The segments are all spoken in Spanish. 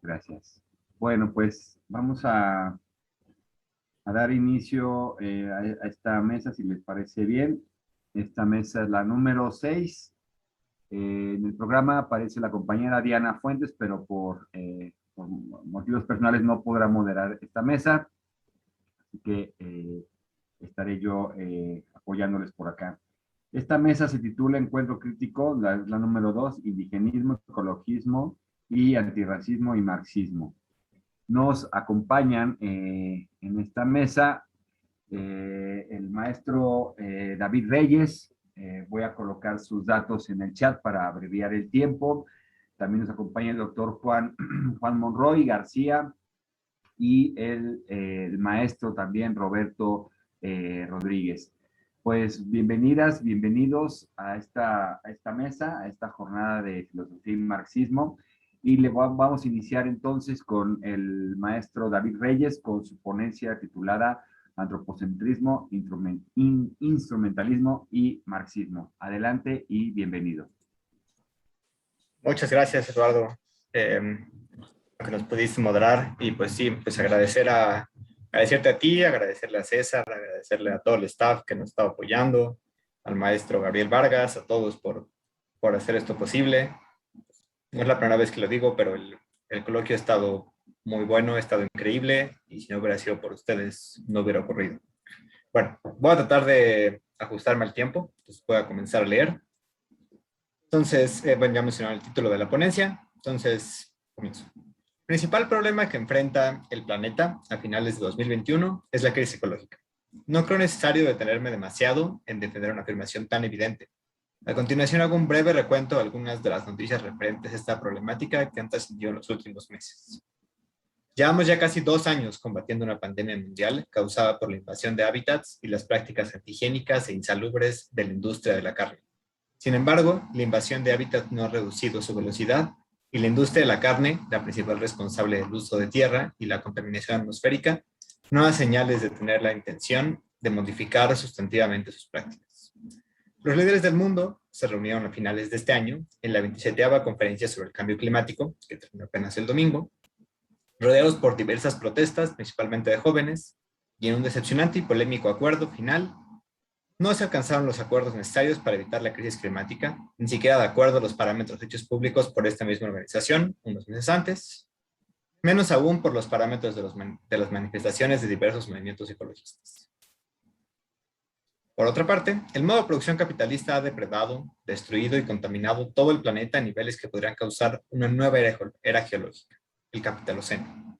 Gracias. Bueno, pues vamos a dar inicio a esta mesa, si les parece bien. Esta mesa es la número 6. En el programa aparece la compañera Diana Fuentes, pero por motivos personales no podrá moderar esta mesa. Así que estaré yo apoyándoles por acá. Esta mesa se titula Encuentro Crítico, la número 2, Indigenismo, Ecologismo y Antirracismo y Marxismo. Nos acompañan en esta mesa el maestro David Reyes. Voy a colocar sus datos en el chat para abreviar el tiempo. También nos acompaña el doctor Juan Monroy García y el maestro también Roberto Rodríguez. Pues bienvenidas, bienvenidos a esta mesa, a esta jornada de filosofía y marxismo. Y vamos a iniciar entonces con el maestro David Reyes con su ponencia titulada Antropocentrismo, Instrumentalismo y Marxismo. Adelante y bienvenido. Muchas gracias, Eduardo, que nos pudiste moderar. Y pues sí, pues agradecerte a ti, agradecerle a César, agradecerle a todo el staff que nos está apoyando, al maestro Gabriel Vargas, a todos por hacer esto posible. No es la primera vez que lo digo, pero el coloquio ha estado muy bueno, ha estado increíble, y si no hubiera sido por ustedes, no hubiera ocurrido. Bueno, voy a tratar de ajustarme al tiempo, entonces voy a comenzar a leer. Entonces, bueno, ya mencioné el título de la ponencia, entonces comienzo. El principal problema que enfrenta el planeta a finales de 2021 es la crisis ecológica. No creo necesario detenerme demasiado en defender una afirmación tan evidente. A continuación hago un breve recuento de algunas de las noticias referentes a esta problemática que han trascendido en los últimos meses. Llevamos ya casi 2 años combatiendo una pandemia mundial causada por la invasión de hábitats y las prácticas antihigiénicas e insalubres de la industria de la carne. Sin embargo, la invasión de hábitats no ha reducido su velocidad y la industria de la carne, la principal responsable del uso de tierra y la contaminación atmosférica, no da señales de tener la intención de modificar sustantivamente sus prácticas. Los líderes del mundo se reunieron a finales de este año en la 27ª conferencia sobre el cambio climático, que terminó apenas el domingo, rodeados por diversas protestas, principalmente de jóvenes, y en un decepcionante y polémico acuerdo final, no se alcanzaron los acuerdos necesarios para evitar la crisis climática, ni siquiera de acuerdo a los parámetros hechos públicos por esta misma organización unos meses antes, menos aún por los parámetros de las manifestaciones de diversos movimientos ecologistas. Por otra parte, el modo de producción capitalista ha depredado, destruido y contaminado todo el planeta a niveles que podrían causar una nueva era geológica, el capitaloceno.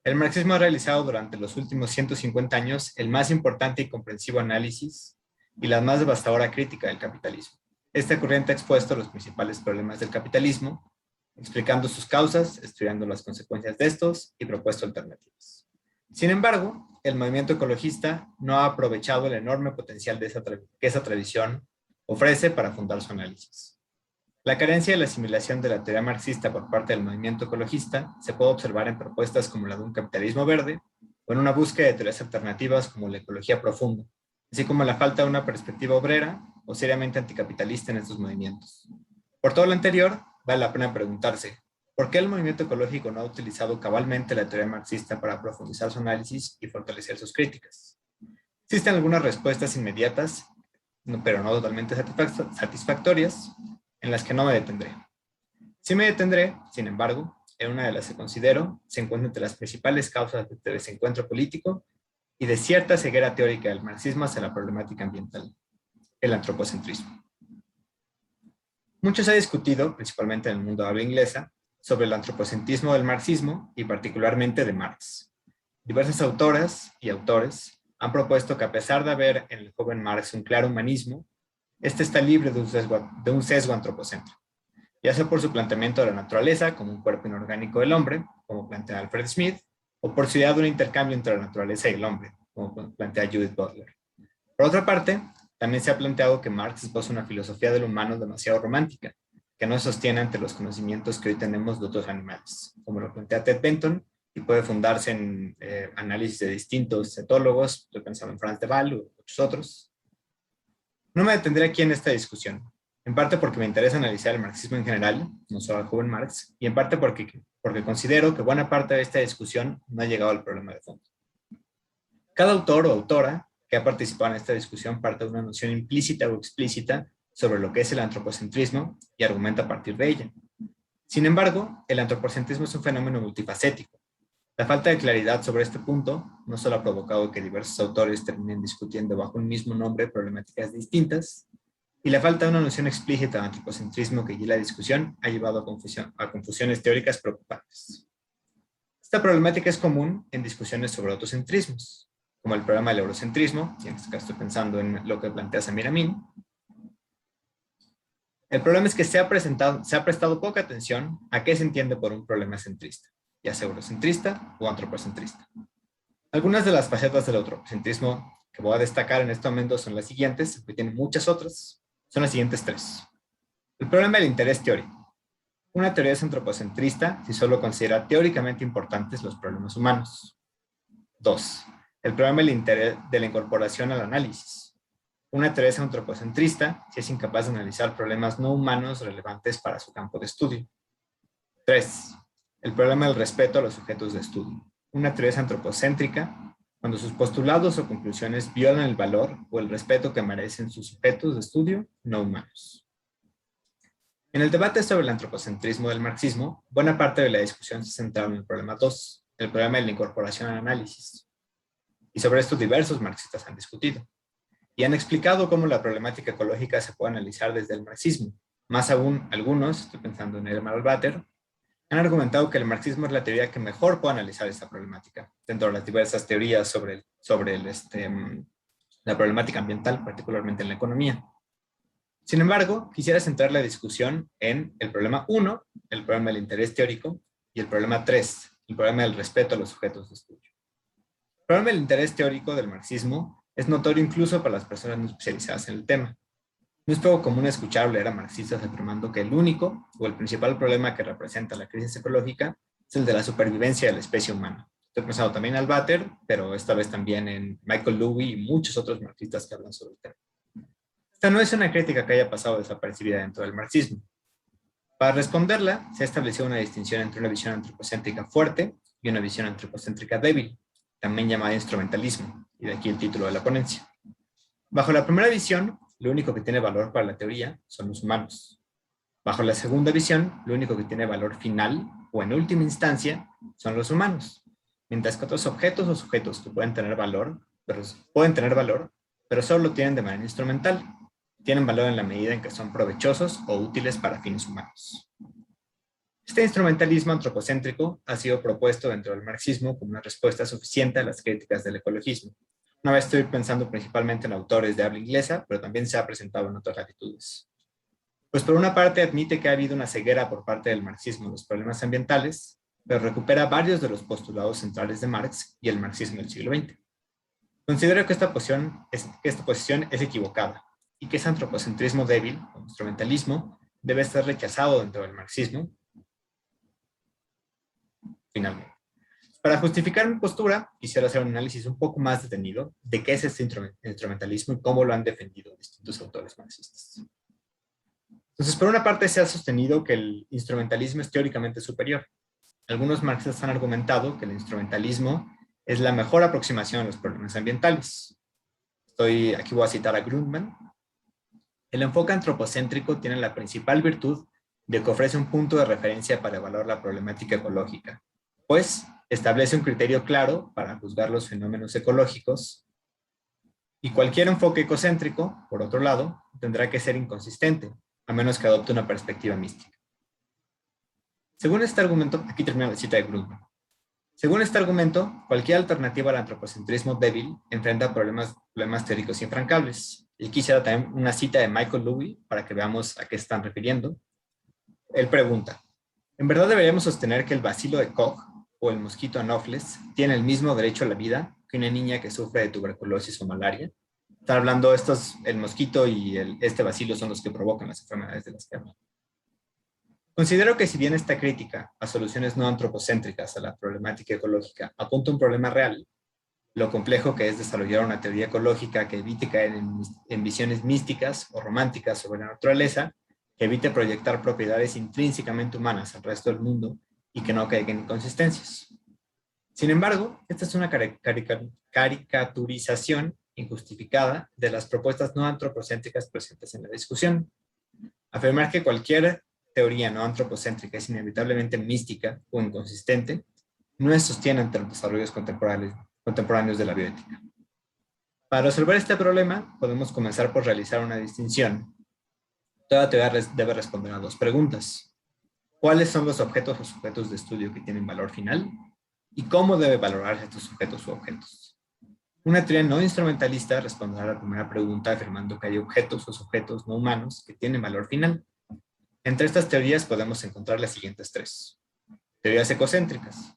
El marxismo ha realizado durante los últimos 150 años el más importante y comprensivo análisis y la más devastadora crítica del capitalismo. Esta corriente ha expuesto los principales problemas del capitalismo, explicando sus causas, estudiando las consecuencias de estos y propuesto alternativas. Sin embargo, el movimiento ecologista no ha aprovechado el enorme potencial que esa tradición ofrece para fundar su análisis. La carencia de la asimilación de la teoría marxista por parte del movimiento ecologista se puede observar en propuestas como la de un capitalismo verde o en una búsqueda de teorías alternativas como la ecología profunda, así como la falta de una perspectiva obrera o seriamente anticapitalista en estos movimientos. Por todo lo anterior, vale la pena preguntarse, ¿por qué el movimiento ecológico no ha utilizado cabalmente la teoría marxista para profundizar su análisis y fortalecer sus críticas? Existen algunas respuestas inmediatas, pero no totalmente satisfactorias, en las que no me detendré. Sí me detendré, sin embargo, en una de las que considero se encuentra entre las principales causas de desencuentro político y de cierta ceguera teórica del marxismo hacia la problemática ambiental, el antropocentrismo. Mucho se ha discutido, principalmente en el mundo de habla inglesa, sobre el antropocentrismo del marxismo y particularmente de Marx. Diversas autoras y autores han propuesto que a pesar de haber en el joven Marx un claro humanismo, este está libre de un sesgo antropocéntrico, ya sea por su planteamiento de la naturaleza como un cuerpo inorgánico del hombre, como plantea Alfred Smith, o por su idea de un intercambio entre la naturaleza y el hombre, como plantea Judith Butler. Por otra parte, también se ha planteado que Marx esposa una filosofía del humano demasiado romántica, que no se sostiene ante los conocimientos que hoy tenemos de otros animales, como lo plantea Ted Benton, y puede fundarse en análisis de distintos etólogos, estoy pensando en Franz de Waal u muchos otros. No me detendré aquí en esta discusión. en parte porque me interesa analizar el marxismo en general, no solo al joven Marx, y en parte porque considero que buena parte de esta discusión no ha llegado al problema de fondo. Cada autor o autora que ha participado en esta discusión parte de una noción implícita o explícita sobre lo que es el antropocentrismo y argumenta a partir de ella. Sin embargo, el antropocentrismo es un fenómeno multifacético. La falta de claridad sobre este punto no solo ha provocado que diversos autores terminen discutiendo bajo un mismo nombre problemáticas distintas, y la falta de una noción explícita de antropocentrismo que guía la discusión ha llevado a confusiones teóricas preocupantes. Esta problemática es común en discusiones sobre autocentrismos, como el problema del eurocentrismo, y en este caso estoy pensando en lo que plantea Samir Amin. El problema es que se ha prestado poca atención a qué se entiende por un problema centrista, ya sea eurocentrista o antropocentrista. Algunas de las facetas del antropocentrismo que voy a destacar en este momento son las siguientes, que tienen muchas otras, son las siguientes tres. El problema del interés teórico. Una teoría es antropocentrista si solo considera teóricamente importantes los problemas humanos. 2. El problema del interés de la incorporación al análisis. Una teoría es antropocentrista si es incapaz de analizar problemas no humanos relevantes para su campo de estudio. 3. El problema del respeto a los sujetos de estudio. Una teoría es antropocéntrica cuando sus postulados o conclusiones violan el valor o el respeto que merecen sus sujetos de estudio no humanos. En el debate sobre el antropocentrismo del marxismo, buena parte de la discusión se centraba en el problema 2, el problema de la incorporación al análisis. Y sobre esto diversos marxistas han discutido. Y han explicado cómo la problemática ecológica se puede analizar desde el marxismo. Más aún, algunos, estoy pensando en Elmar Albater, han argumentado que el marxismo es la teoría que mejor puede analizar esta problemática, dentro de las diversas teorías sobre la problemática ambiental, particularmente en la economía. Sin embargo, quisiera centrar la discusión en el problema 1, el problema del interés teórico, y el problema 3, el problema del respeto a los sujetos de estudio. El problema del interés teórico del marxismo es notorio incluso para las personas no especializadas en el tema. No es poco común escuchar o leer a marxistas afirmando que el único o el principal problema que representa la crisis ecológica es el de la supervivencia de la especie humana. Estoy pensando también en Albater, pero esta vez también en Michael Lewis y muchos otros marxistas que hablan sobre el tema. Esta no es una crítica que haya pasado desapercibida dentro del marxismo. Para responderla, se ha establecido una distinción entre una visión antropocéntrica fuerte y una visión antropocéntrica débil, también llamada instrumentalismo, y de aquí el título de la ponencia. Bajo la primera visión, lo único que tiene valor para la teoría son los humanos. Bajo la segunda visión, lo único que tiene valor final, o en última instancia, son los humanos, mientras que otros objetos o sujetos que pueden tener valor, pero solo lo tienen de manera instrumental. Tienen valor en la medida en que son provechosos o útiles para fines humanos. Este instrumentalismo antropocéntrico ha sido propuesto dentro del marxismo como una respuesta suficiente a las críticas del ecologismo. Una vez estoy pensando principalmente en autores de habla inglesa, pero también se ha presentado en otras latitudes. Pues por una parte admite que ha habido una ceguera por parte del marxismo en los problemas ambientales, pero recupera varios de los postulados centrales de Marx y el marxismo del siglo XX. Considero que esta posición es equivocada y que ese antropocentrismo débil o instrumentalismo debe ser rechazado dentro del marxismo. Finalmente, para justificar mi postura, quisiera hacer un análisis un poco más detenido de qué es este instrumentalismo y cómo lo han defendido distintos autores marxistas. Entonces, por una parte se ha sostenido que el instrumentalismo es teóricamente superior. Algunos marxistas han argumentado que el instrumentalismo es la mejor aproximación a los problemas ambientales. Aquí voy a citar a Grundmann. El enfoque antropocéntrico tiene la principal virtud de que ofrece un punto de referencia para evaluar la problemática ecológica, pues establece un criterio claro para juzgar los fenómenos ecológicos, y cualquier enfoque ecocéntrico, por otro lado, tendrá que ser inconsistente, a menos que adopte una perspectiva mística. Según este argumento, aquí termina la cita de Grundmann. Según este argumento, cualquier alternativa al antropocentrismo débil enfrenta problemas teóricos infrancables. Y quisiera también una cita de Michael Lewis para que veamos a qué están refiriendo. Él pregunta, ¿en verdad deberíamos sostener que el bacilo de Koch o el mosquito Anopheles tiene el mismo derecho a la vida que una niña que sufre de tuberculosis o malaria? Están hablando el mosquito y este bacilo son los que provocan las enfermedades de las que hablan. Considero que si bien esta crítica a soluciones no antropocéntricas a la problemática ecológica apunta a un problema real, lo complejo que es desarrollar una teoría ecológica que evite caer en visiones místicas o románticas sobre la naturaleza, que evite proyectar propiedades intrínsecamente humanas al resto del mundo y que no caigan en inconsistencias. Sin embargo, esta es una caricaturización injustificada de las propuestas no antropocéntricas presentes en la discusión. Afirmar que cualquier teoría no antropocéntrica es inevitablemente mística o inconsistente no se sostiene ante los desarrollos contemporáneos de la bioética. Para resolver este problema, podemos comenzar por realizar una distinción. Toda teoría debe responder a dos preguntas. ¿Cuáles son los objetos o sujetos de estudio que tienen valor final? ¿Y cómo debe valorarse estos sujetos u objetos? Una teoría no instrumentalista responderá a la primera pregunta afirmando que hay objetos o sujetos no humanos que tienen valor final. Entre estas teorías podemos encontrar las siguientes tres. Teorías ecocéntricas.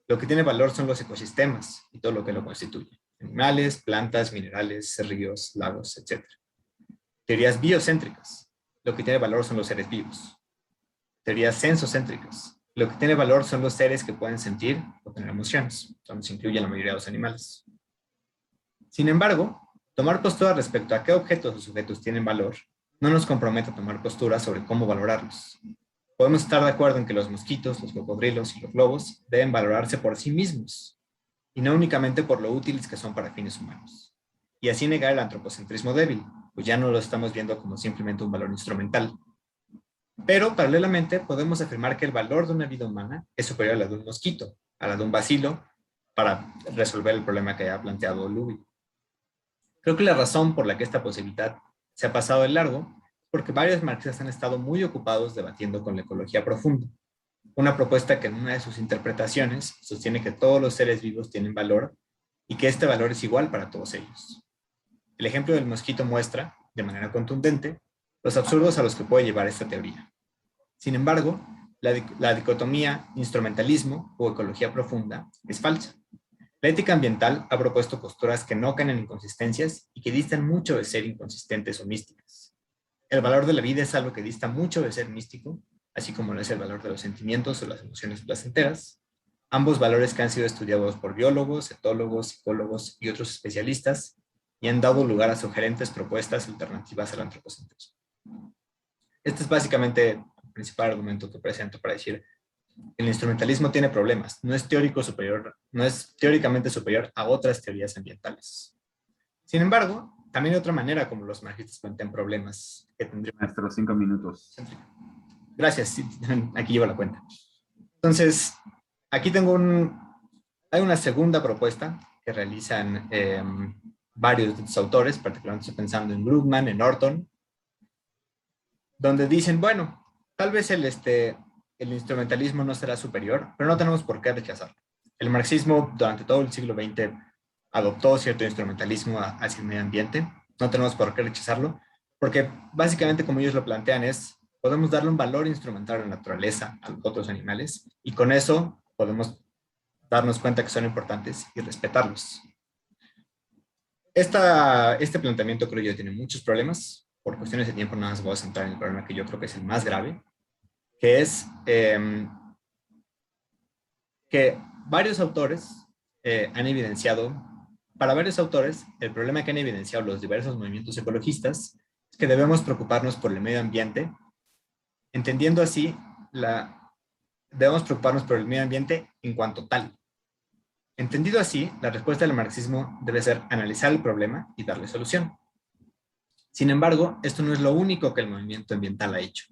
Lo que tiene valor son los ecosistemas y todo lo que lo constituye. Animales, plantas, minerales, ríos, lagos, etc. Teorías biocéntricas. Lo que tiene valor son los seres vivos. Teorías sensocéntricas. Lo que tiene valor son los seres que pueden sentir o tener emociones, donde se incluye la mayoría de los animales. Sin embargo, tomar postura respecto a qué objetos o sujetos tienen valor no nos compromete a tomar postura sobre cómo valorarlos. Podemos estar de acuerdo en que los mosquitos, los cocodrilos y los lobos deben valorarse por sí mismos, y no únicamente por lo útiles que son para fines humanos. Y así negar el antropocentrismo débil, pues ya no lo estamos viendo como simplemente un valor instrumental. Pero, paralelamente, podemos afirmar que el valor de una vida humana es superior a la de un mosquito, a la de un bacilo, para resolver el problema que ha planteado Luby. Creo que la razón por la que esta posibilidad se ha pasado de largo es porque varios marxistas han estado muy ocupados debatiendo con la ecología profunda, una propuesta que en una de sus interpretaciones sostiene que todos los seres vivos tienen valor y que este valor es igual para todos ellos. El ejemplo del mosquito muestra, de manera contundente, los absurdos a los que puede llevar esta teoría. Sin embargo, la dicotomía instrumentalismo o ecología profunda es falsa. La ética ambiental ha propuesto posturas que no caen en inconsistencias y que distan mucho de ser inconsistentes o místicas. El valor de la vida es algo que dista mucho de ser místico, así como lo es el valor de los sentimientos o las emociones placenteras, ambos valores que han sido estudiados por biólogos, etólogos, psicólogos y otros especialistas y han dado lugar a sugerentes propuestas alternativas al antropocentrismo. Este es básicamente el principal argumento que presento para decir que el instrumentalismo tiene problemas, no es teóricamente superior a otras teorías ambientales. Sin embargo, también hay otra manera como los marxistas plantean problemas que tendrían. Nuestros 5 minutos. Gracias, sí, aquí llevo la cuenta. Entonces, aquí tengo hay una segunda propuesta que realizan varios de estos autores, particularmente estoy pensando en Brugman, en Norton, donde dicen, bueno, tal vez el instrumentalismo no será superior, pero no tenemos por qué rechazarlo. El marxismo durante todo el siglo XX adoptó cierto instrumentalismo hacia el medio ambiente, no tenemos por qué rechazarlo, porque básicamente como ellos lo plantean es, podemos darle un valor instrumental a la naturaleza, a los otros animales, y con eso podemos darnos cuenta que son importantes y respetarlos. Este planteamiento creo yo tiene muchos problemas. Por cuestiones de tiempo nada más voy a centrar en el problema que yo creo que es el más grave, que es que varios autores han evidenciado, para varios autores, el problema que han evidenciado los diversos movimientos ecologistas es que debemos preocuparnos por el medio ambiente, entendiendo así, debemos preocuparnos por el medio ambiente en cuanto tal. Entendido así, la respuesta del marxismo debe ser analizar el problema y darle solución. Sin embargo, esto no es lo único que el movimiento ambiental ha hecho.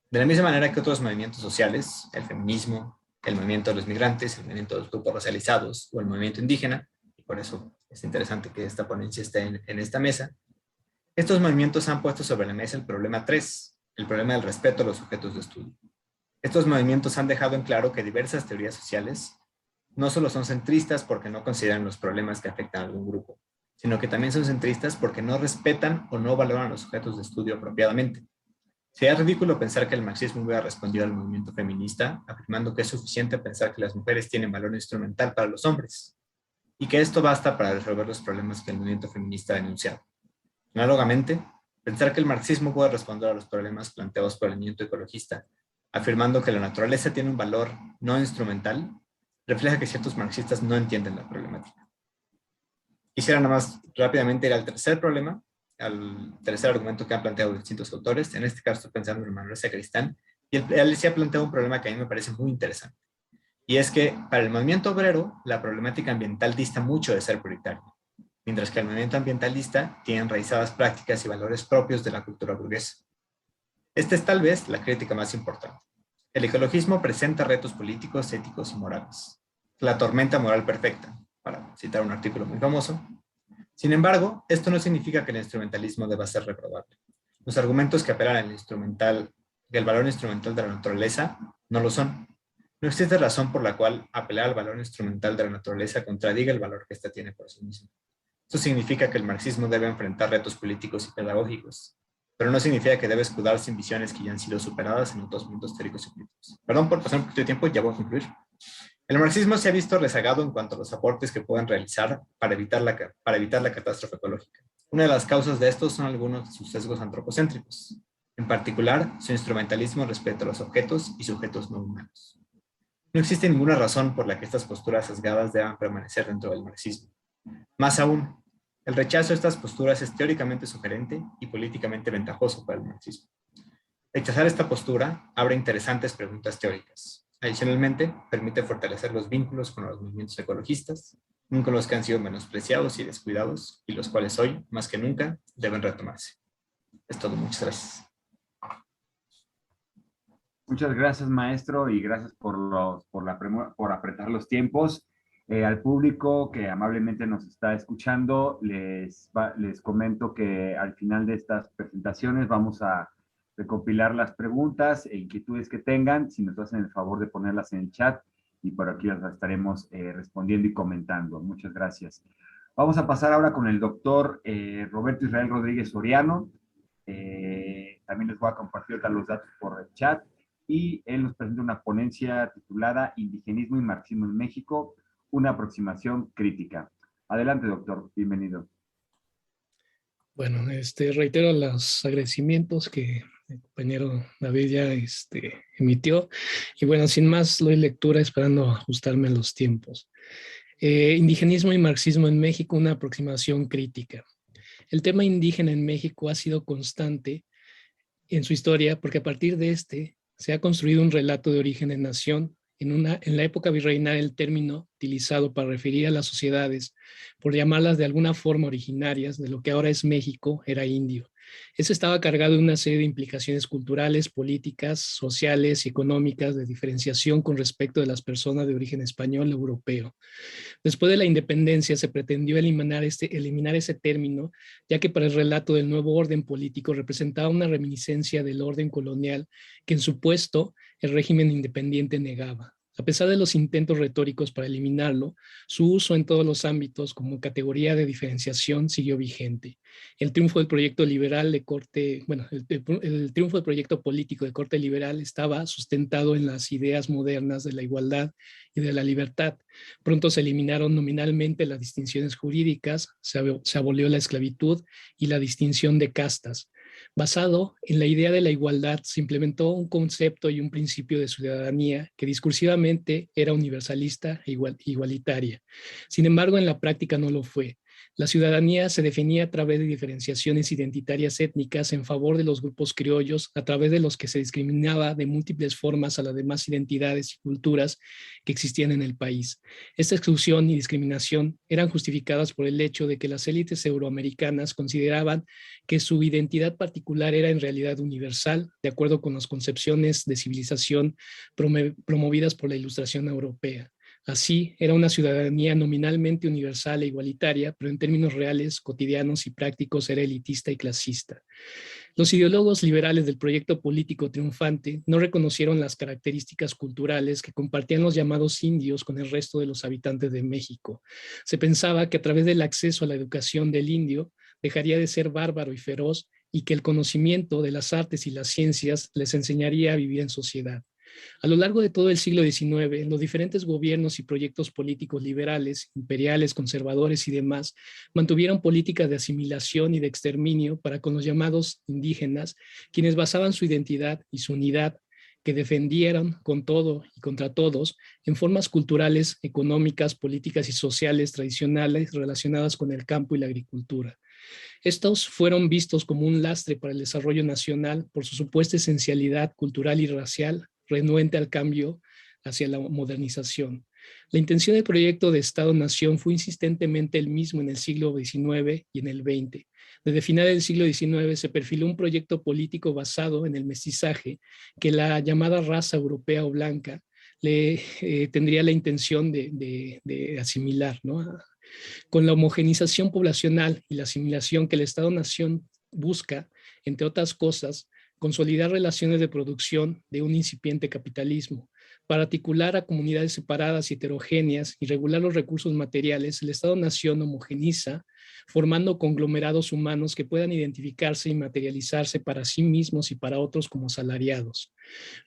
De la misma manera que otros movimientos sociales, el feminismo, el movimiento de los migrantes, el movimiento de los grupos racializados o el movimiento indígena, y por eso es interesante que esta ponencia esté en esta mesa, estos movimientos han puesto sobre la mesa el problema 3, el problema del respeto a los sujetos de estudio. Estos movimientos han dejado en claro que diversas teorías sociales no solo son centristas porque no consideran los problemas que afectan a algún grupo, sino que también son centristas porque no respetan o no valoran los sujetos de estudio apropiadamente. Sería ridículo pensar que el marxismo hubiera respondido al movimiento feminista afirmando que es suficiente pensar que las mujeres tienen valor instrumental para los hombres y que esto basta para resolver los problemas que el movimiento feminista ha denunciado. Análogamente, pensar que el marxismo puede responder a los problemas planteados por el movimiento ecologista afirmando que la naturaleza tiene un valor no instrumental refleja que ciertos marxistas no entienden la problemática. Quisiera nada más rápidamente ir al tercer problema, al tercer argumento que han planteado distintos autores. En este caso estoy pensando en Manuel Sacristán, y él se ha planteado un problema que a mí me parece muy interesante. Y es que para el movimiento obrero, la problemática ambiental dista mucho de ser prioritaria, mientras que el movimiento ambientalista tiene enraizadas prácticas y valores propios de la cultura burguesa. Esta es tal vez la crítica más importante. El ecologismo presenta retos políticos, éticos y morales. La tormenta moral perfecta, para citar un artículo muy famoso. Sin embargo, esto no significa que el instrumentalismo deba ser reprobable. Los argumentos que apelan al valor instrumental de la naturaleza no lo son. No existe razón por la cual apelar al valor instrumental de la naturaleza contradiga el valor que ésta tiene por sí mismo. Esto significa que el marxismo debe enfrentar retos políticos y pedagógicos, pero no significa que debe escudarse en visiones que ya han sido superadas en otros momentos teóricos y políticos. Perdón por pasar un poquito de tiempo, ya voy a concluir. El marxismo se ha visto rezagado en cuanto a los aportes que pueden realizar para evitar la catástrofe ecológica. Una de las causas de estos son algunos de sus sesgos antropocéntricos, en particular su instrumentalismo respecto a los objetos y sujetos no humanos. No existe ninguna razón por la que estas posturas sesgadas deban permanecer dentro del marxismo. Más aún, el rechazo a estas posturas es teóricamente sugerente y políticamente ventajoso para el marxismo. Rechazar esta postura abre interesantes preguntas teóricas. Adicionalmente, permite fortalecer los vínculos con los movimientos ecologistas, con los que han sido menospreciados y descuidados, y los cuales hoy, más que nunca, deben retomarse. Es todo, muchas gracias. Muchas gracias, maestro, y gracias por apretar los tiempos. Al público que amablemente nos está escuchando, les comento que al final de estas presentaciones vamos a recopilar las preguntas e inquietudes que tengan, si nos hacen el favor de ponerlas en el chat, y por aquí las estaremos respondiendo y comentando. Muchas gracias. Vamos a pasar ahora con el doctor Roberto Israel Rodríguez Soriano. También les voy a compartir los datos por el chat. Y él nos presenta una ponencia titulada Indigenismo y Marxismo en México, una aproximación crítica. Adelante, doctor, bienvenido. Bueno, reitero los agradecimientos que el compañero David ya emitió. Y bueno, sin más, doy lectura esperando ajustarme a los tiempos. Indigenismo y marxismo en México, una aproximación crítica. El tema indígena en México ha sido constante en su historia porque a partir de se ha construido un relato de origen en nación. En la época virreinal, el término utilizado para referir a las sociedades, por llamarlas de alguna forma originarias de lo que ahora es México, era indio. Eso estaba cargado de una serie de implicaciones culturales, políticas, sociales y económicas de diferenciación con respecto de las personas de origen español o europeo. Después de la independencia se pretendió eliminar ese término, ya que para el relato del nuevo orden político representaba una reminiscencia del orden colonial que en su puesto el régimen independiente negaba. A pesar de los intentos retóricos para eliminarlo, su uso en todos los ámbitos como categoría de diferenciación siguió vigente. El triunfo del proyecto liberal de corte, el triunfo del proyecto político de corte liberal estaba sustentado en las ideas modernas de la igualdad y de la libertad. Pronto se eliminaron nominalmente las distinciones jurídicas, se abolió la esclavitud y la distinción de castas. Basado en la idea de la igualdad, se implementó un concepto y un principio de ciudadanía que discursivamente era universalista e igualitaria. Sin embargo, en la práctica no lo fue. La ciudadanía se definía a través de diferenciaciones identitarias étnicas en favor de los grupos criollos, a través de los que se discriminaba de múltiples formas a las demás identidades y culturas que existían en el país. Esta exclusión y discriminación eran justificadas por el hecho de que las élites euroamericanas consideraban que su identidad particular era en realidad universal, de acuerdo con las concepciones de civilización promovidas por la Ilustración europea. Así, era una ciudadanía nominalmente universal e igualitaria, pero en términos reales, cotidianos y prácticos era elitista y clasista. Los ideólogos liberales del proyecto político triunfante no reconocieron las características culturales que compartían los llamados indios con el resto de los habitantes de México. Se pensaba que a través del acceso a la educación del indio dejaría de ser bárbaro y feroz y que el conocimiento de las artes y las ciencias les enseñaría a vivir en sociedad. A lo largo de todo el siglo XIX, los diferentes gobiernos y proyectos políticos liberales, imperiales, conservadores y demás, mantuvieron políticas de asimilación y de exterminio para con los llamados indígenas, quienes basaban su identidad y su unidad, que defendieron con todo y contra todos, en formas culturales, económicas, políticas y sociales tradicionales relacionadas con el campo y la agricultura. Estos fueron vistos como un lastre para el desarrollo nacional por su supuesta esencialidad cultural y racial, renuente al cambio hacia la modernización. La intención del proyecto de Estado-Nación fue insistentemente el mismo en el siglo XIX y en el XX. Desde finales del siglo XIX se perfiló un proyecto político basado en el mestizaje que la llamada raza europea o blanca tendría la intención de asimilar, ¿no? Con la homogenización poblacional y la asimilación que el Estado-Nación busca, entre otras cosas, consolidar relaciones de producción de un incipiente capitalismo. Para articular a comunidades separadas y heterogéneas y regular los recursos materiales, el Estado-Nación homogeniza, formando conglomerados humanos que puedan identificarse y materializarse para sí mismos y para otros como salariados,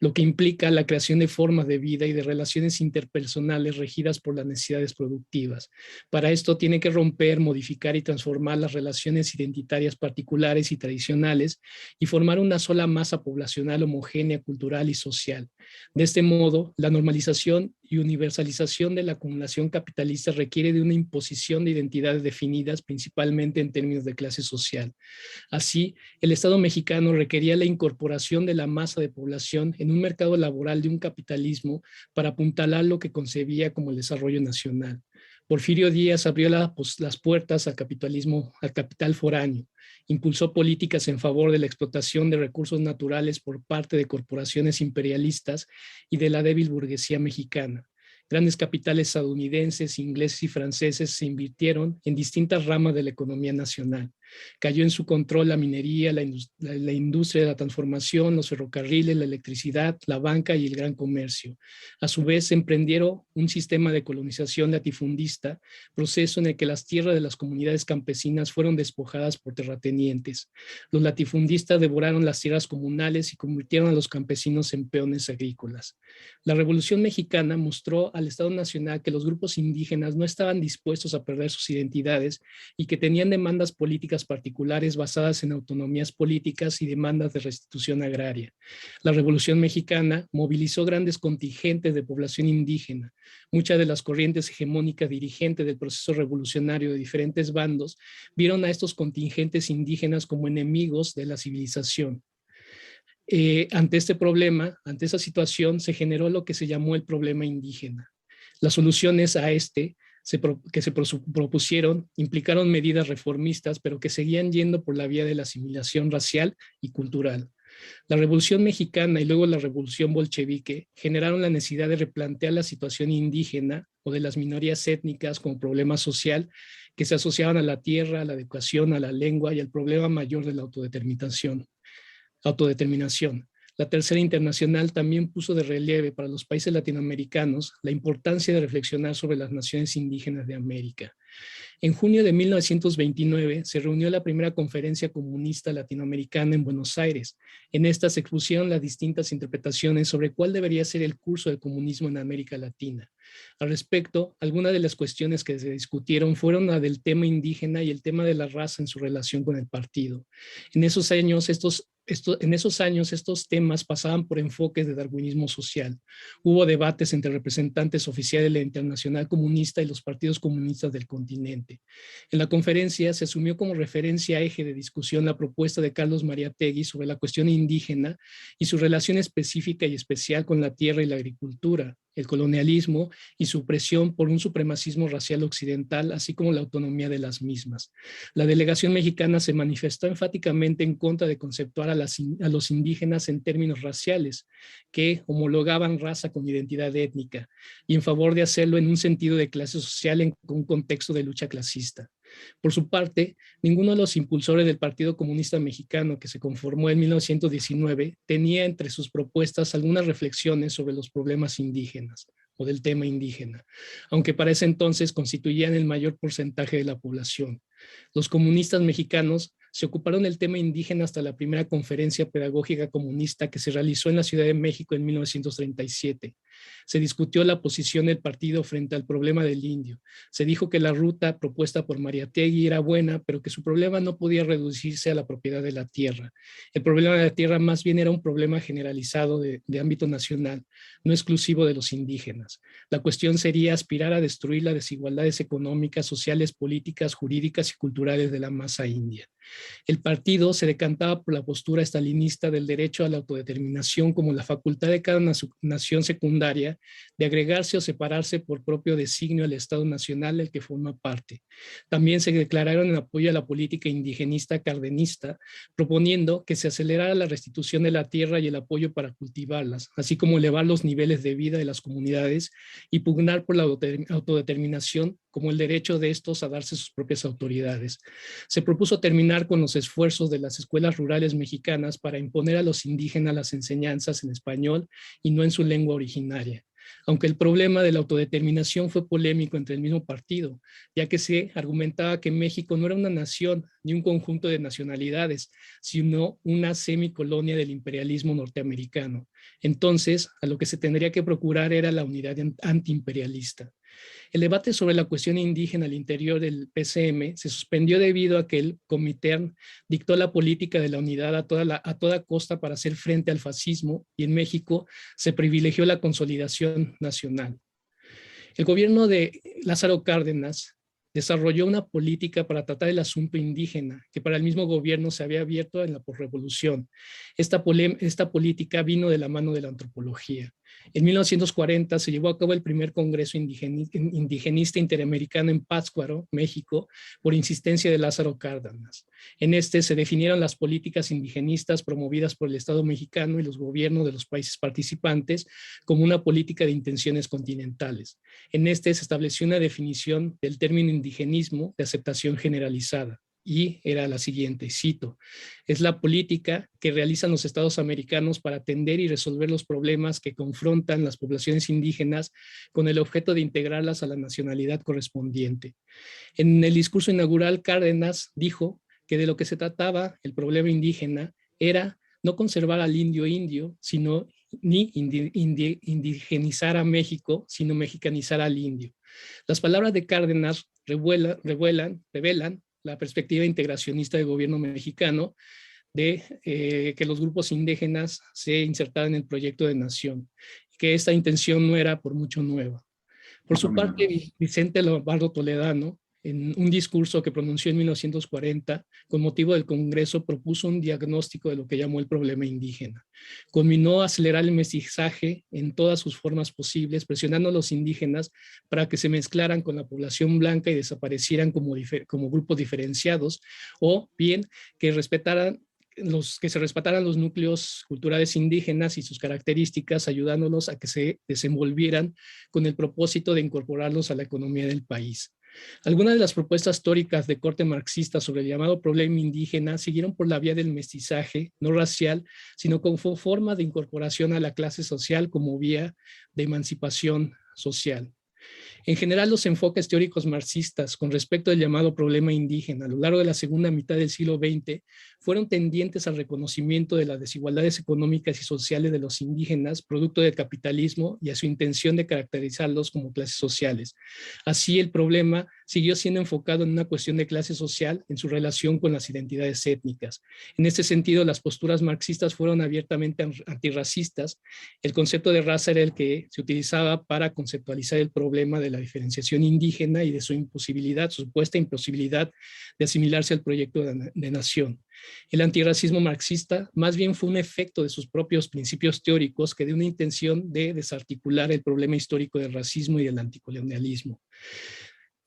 lo que implica la creación de formas de vida y de relaciones interpersonales regidas por las necesidades productivas. Para esto tiene que romper, modificar y transformar las relaciones identitarias particulares y tradicionales y formar una sola masa poblacional homogénea, cultural y social. De este modo, la normalización y universalización de la acumulación capitalista requiere de una imposición de identidades definidas principalmente en términos de clase social. Así, el Estado mexicano requería la incorporación de la masa de población en un mercado laboral de un capitalismo para apuntalar lo que concebía como el desarrollo nacional. Porfirio Díaz abrió las puertas al capitalismo, al capital foráneo, impulsó políticas en favor de la explotación de recursos naturales por parte de corporaciones imperialistas y de la débil burguesía mexicana. Grandes capitales estadounidenses, ingleses y franceses se invirtieron en distintas ramas de la economía nacional. Cayó en su control la minería, la industria de la transformación, los ferrocarriles, la electricidad, la banca y el gran comercio. A su vez, emprendieron un sistema de colonización latifundista, proceso en el que las tierras de las comunidades campesinas fueron despojadas por terratenientes. Los latifundistas devoraron las tierras comunales y convirtieron a los campesinos en peones agrícolas. La Revolución Mexicana mostró al Estado Nacional que los grupos indígenas no estaban dispuestos a perder sus identidades y que tenían demandas políticas particulares basadas en autonomías políticas y demandas de restitución agraria. La Revolución Mexicana movilizó grandes contingentes de población indígena. Muchas de las corrientes hegemónicas dirigentes del proceso revolucionario de diferentes bandos vieron a estos contingentes indígenas como enemigos de la civilización. Ante este problema, ante esa situación, se generó lo que se llamó el problema indígena. Las soluciones a que se propusieron implicaron medidas reformistas, pero que seguían yendo por la vía de la asimilación racial y cultural. La Revolución Mexicana y luego la Revolución Bolchevique generaron la necesidad de replantear la situación indígena o de las minorías étnicas como problema social que se asociaban a la tierra, a la educación, a la lengua y al problema mayor de la autodeterminación. La Tercera Internacional también puso de relieve para los países latinoamericanos la importancia de reflexionar sobre las naciones indígenas de América. En junio de 1929 se reunió la primera conferencia comunista latinoamericana en Buenos Aires. En esta se expusieron las distintas interpretaciones sobre cuál debería ser el curso del comunismo en América Latina. Al respecto, algunas de las cuestiones que se discutieron fueron la del tema indígena y el tema de la raza en su relación con el partido. En esos años, estos temas pasaban por enfoques de darwinismo social. Hubo debates entre representantes oficiales de la Internacional Comunista y los partidos comunistas del continente. En la conferencia se asumió como referencia eje de discusión la propuesta de Carlos Mariátegui sobre la cuestión indígena y su relación específica y especial con la tierra y la agricultura, el colonialismo y su presión por un supremacismo racial occidental, así como la autonomía de las mismas. La delegación mexicana se manifestó enfáticamente en contra de conceptuar a los indígenas en términos raciales, que homologaban raza con identidad étnica, y en favor de hacerlo en un sentido de clase social en un contexto de lucha clasista. Por su parte, ninguno de los impulsores del Partido Comunista Mexicano, que se conformó en 1919, tenía entre sus propuestas algunas reflexiones sobre los problemas indígenas o del tema indígena, aunque para ese entonces constituían el mayor porcentaje de la población. Los comunistas mexicanos se ocuparon del tema indígena hasta la primera conferencia pedagógica comunista que se realizó en la Ciudad de México en 1937. Se discutió la posición del partido frente al problema del indio. Se dijo que la ruta propuesta por Mariátegui era buena, pero que su problema no podía reducirse a la propiedad de la tierra. El problema de la tierra más bien era un problema generalizado de ámbito nacional, no exclusivo de los indígenas. La cuestión sería aspirar a destruir las desigualdades económicas, sociales, políticas, jurídicas y culturales de la masa india. El partido se decantaba por la postura estalinista del derecho a la autodeterminación como la facultad de cada nación secundaria de agregarse o separarse por propio designio al Estado nacional del que forma parte. También se declararon en apoyo a la política indigenista cardenista, proponiendo que se acelerara la restitución de la tierra y el apoyo para cultivarlas, así como elevar los niveles de vida de las comunidades y pugnar por la autodeterminación como el derecho de estos a darse sus propias autoridades. Se propuso terminar con los esfuerzos de las escuelas rurales mexicanas para imponer a los indígenas las enseñanzas en español y no en su lengua originaria. Aunque el problema de la autodeterminación fue polémico entre el mismo partido, ya que se argumentaba que México no era una nación ni un conjunto de nacionalidades, sino una semicolonia del imperialismo norteamericano. Entonces, a lo que se tendría que procurar era la unidad antiimperialista. El debate sobre la cuestión indígena al interior del PCM se suspendió debido a que el Comintern dictó la política de la unidad a toda costa para hacer frente al fascismo, y en México se privilegió la consolidación nacional. El gobierno de Lázaro Cárdenas desarrolló una política para tratar el asunto indígena, que para el mismo gobierno se había abierto en la posrevolución. Esta política vino de la mano de la antropología. En 1940 se llevó a cabo el primer Congreso Indigenista Interamericano en Pátzcuaro, México, por insistencia de Lázaro Cárdenas. En este se definieron las políticas indigenistas promovidas por el Estado mexicano y los gobiernos de los países participantes como una política de intenciones continentales. En este se estableció una definición del término indigenismo de aceptación generalizada. Y era la siguiente, cito: es la política que realizan los estados americanos para atender y resolver los problemas que confrontan las poblaciones indígenas con el objeto de integrarlas a la nacionalidad correspondiente. En el discurso inaugural, Cárdenas dijo que de lo que se trataba el problema indígena era no conservar al indio, sino ni indigenizar a México, sino mexicanizar al indio. Las palabras de Cárdenas revelan la perspectiva integracionista del gobierno mexicano de que los grupos indígenas se insertaran en el proyecto de nación, que esta intención no era por mucho nueva. Por su parte, Vicente Lombardo Toledano, en un discurso que pronunció en 1940, con motivo del Congreso, propuso un diagnóstico de lo que llamó el problema indígena. Conminó a acelerar el mestizaje en todas sus formas posibles, presionando a los indígenas para que se mezclaran con la población blanca y desaparecieran como grupos diferenciados, o bien que se respetaran los núcleos culturales indígenas y sus características, ayudándolos a que se desenvolvieran con el propósito de incorporarlos a la economía del país. Algunas de las propuestas teóricas de corte marxista sobre el llamado problema indígena siguieron por la vía del mestizaje, no racial, sino como forma de incorporación a la clase social como vía de emancipación social. En general, los enfoques teóricos marxistas con respecto al llamado problema indígena a lo largo de la segunda mitad del siglo XX fueron tendientes al reconocimiento de las desigualdades económicas y sociales de los indígenas, producto del capitalismo, y a su intención de caracterizarlos como clases sociales. Así, el problema siguió siendo enfocado en una cuestión de clase social en su relación con las identidades étnicas. En este sentido, las posturas marxistas fueron abiertamente antirracistas. El concepto de raza era el que se utilizaba para conceptualizar el problema de la diferenciación indígena y de su supuesta imposibilidad de asimilarse al proyecto de nación. El antirracismo marxista más bien fue un efecto de sus propios principios teóricos que de una intención de desarticular el problema histórico del racismo y del anticolonialismo.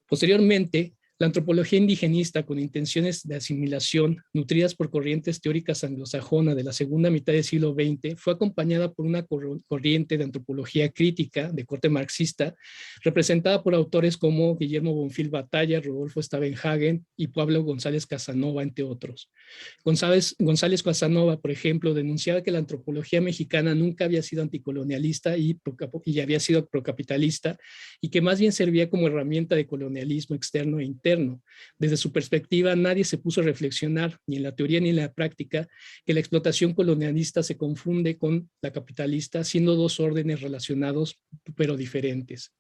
Posteriormente, la antropología indigenista con intenciones de asimilación, nutridas por corrientes teóricas anglosajonas de la segunda mitad del siglo XX, fue acompañada por una corriente de antropología crítica de corte marxista, representada por autores como Guillermo Bonfil Batalla, Rodolfo Stavenhagen y Pablo González Casanova, entre otros. González Casanova, por ejemplo, denunciaba que la antropología mexicana nunca había sido anticolonialista y había sido procapitalista, y que más bien servía como herramienta de colonialismo externo e interno, moderno. Desde su perspectiva, nadie se puso a reflexionar, ni en la teoría ni en la práctica, que la explotación colonialista se confunde con la capitalista, siendo dos órdenes relacionados pero diferentes.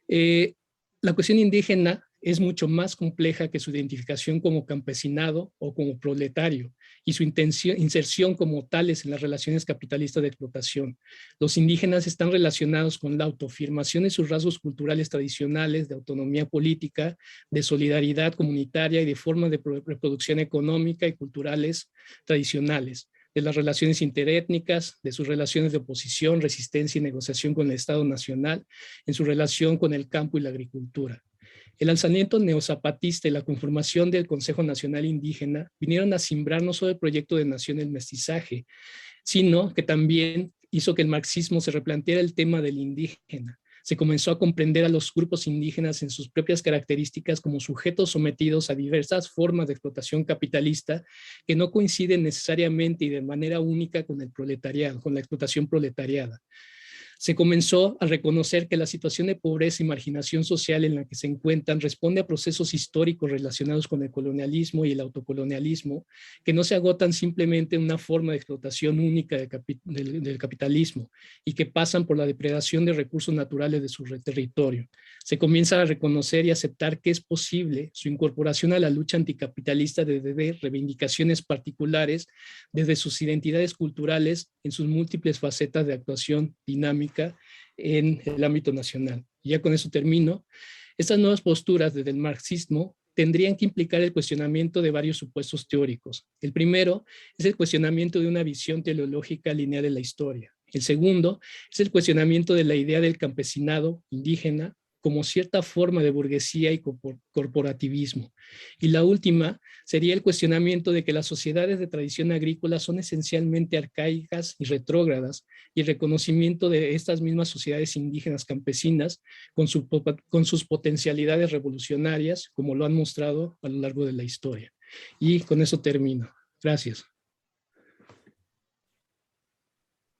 La cuestión indígena es mucho más compleja que su identificación como campesinado o como proletario y su inserción como tales en las relaciones capitalistas de explotación. Los indígenas están relacionados con la autoafirmación de sus rasgos culturales tradicionales, de autonomía política, de solidaridad comunitaria y de formas de reproducción económica y culturales tradicionales, de las relaciones interétnicas, de sus relaciones de oposición, resistencia y negociación con el Estado Nacional, en su relación con el campo y la agricultura. El alzamiento neozapatista y la conformación del Consejo Nacional Indígena vinieron a simbrar no solo el proyecto de nación del mestizaje, sino que también hizo que el marxismo se replanteara el tema del indígena. Se comenzó a comprender a los grupos indígenas en sus propias características como sujetos sometidos a diversas formas de explotación capitalista que no coinciden necesariamente y de manera única con el proletariado, con la explotación proletariada. Se comenzó a reconocer que la situación de pobreza y marginación social en la que se encuentran responde a procesos históricos relacionados con el colonialismo y el autocolonialismo, que no se agotan simplemente en una forma de explotación única del capitalismo y que pasan por la depredación de recursos naturales de su territorio. Se comienza a reconocer y aceptar que es posible su incorporación a la lucha anticapitalista desde reivindicaciones particulares, desde sus identidades culturales en sus múltiples facetas de actuación dinámica en el ámbito nacional. Y ya con eso termino. Estas nuevas posturas desde el marxismo tendrían que implicar el cuestionamiento de varios supuestos teóricos. El primero es el cuestionamiento de una visión teleológica lineal de la historia. El segundo es el cuestionamiento de la idea del campesinado indígena como cierta forma de burguesía y corporativismo. Y la última sería el cuestionamiento de que las sociedades de tradición agrícola son esencialmente arcaicas y retrógradas, y el reconocimiento de estas mismas sociedades indígenas campesinas con sus potencialidades revolucionarias, como lo han mostrado a lo largo de la historia. Y con eso termino. Gracias.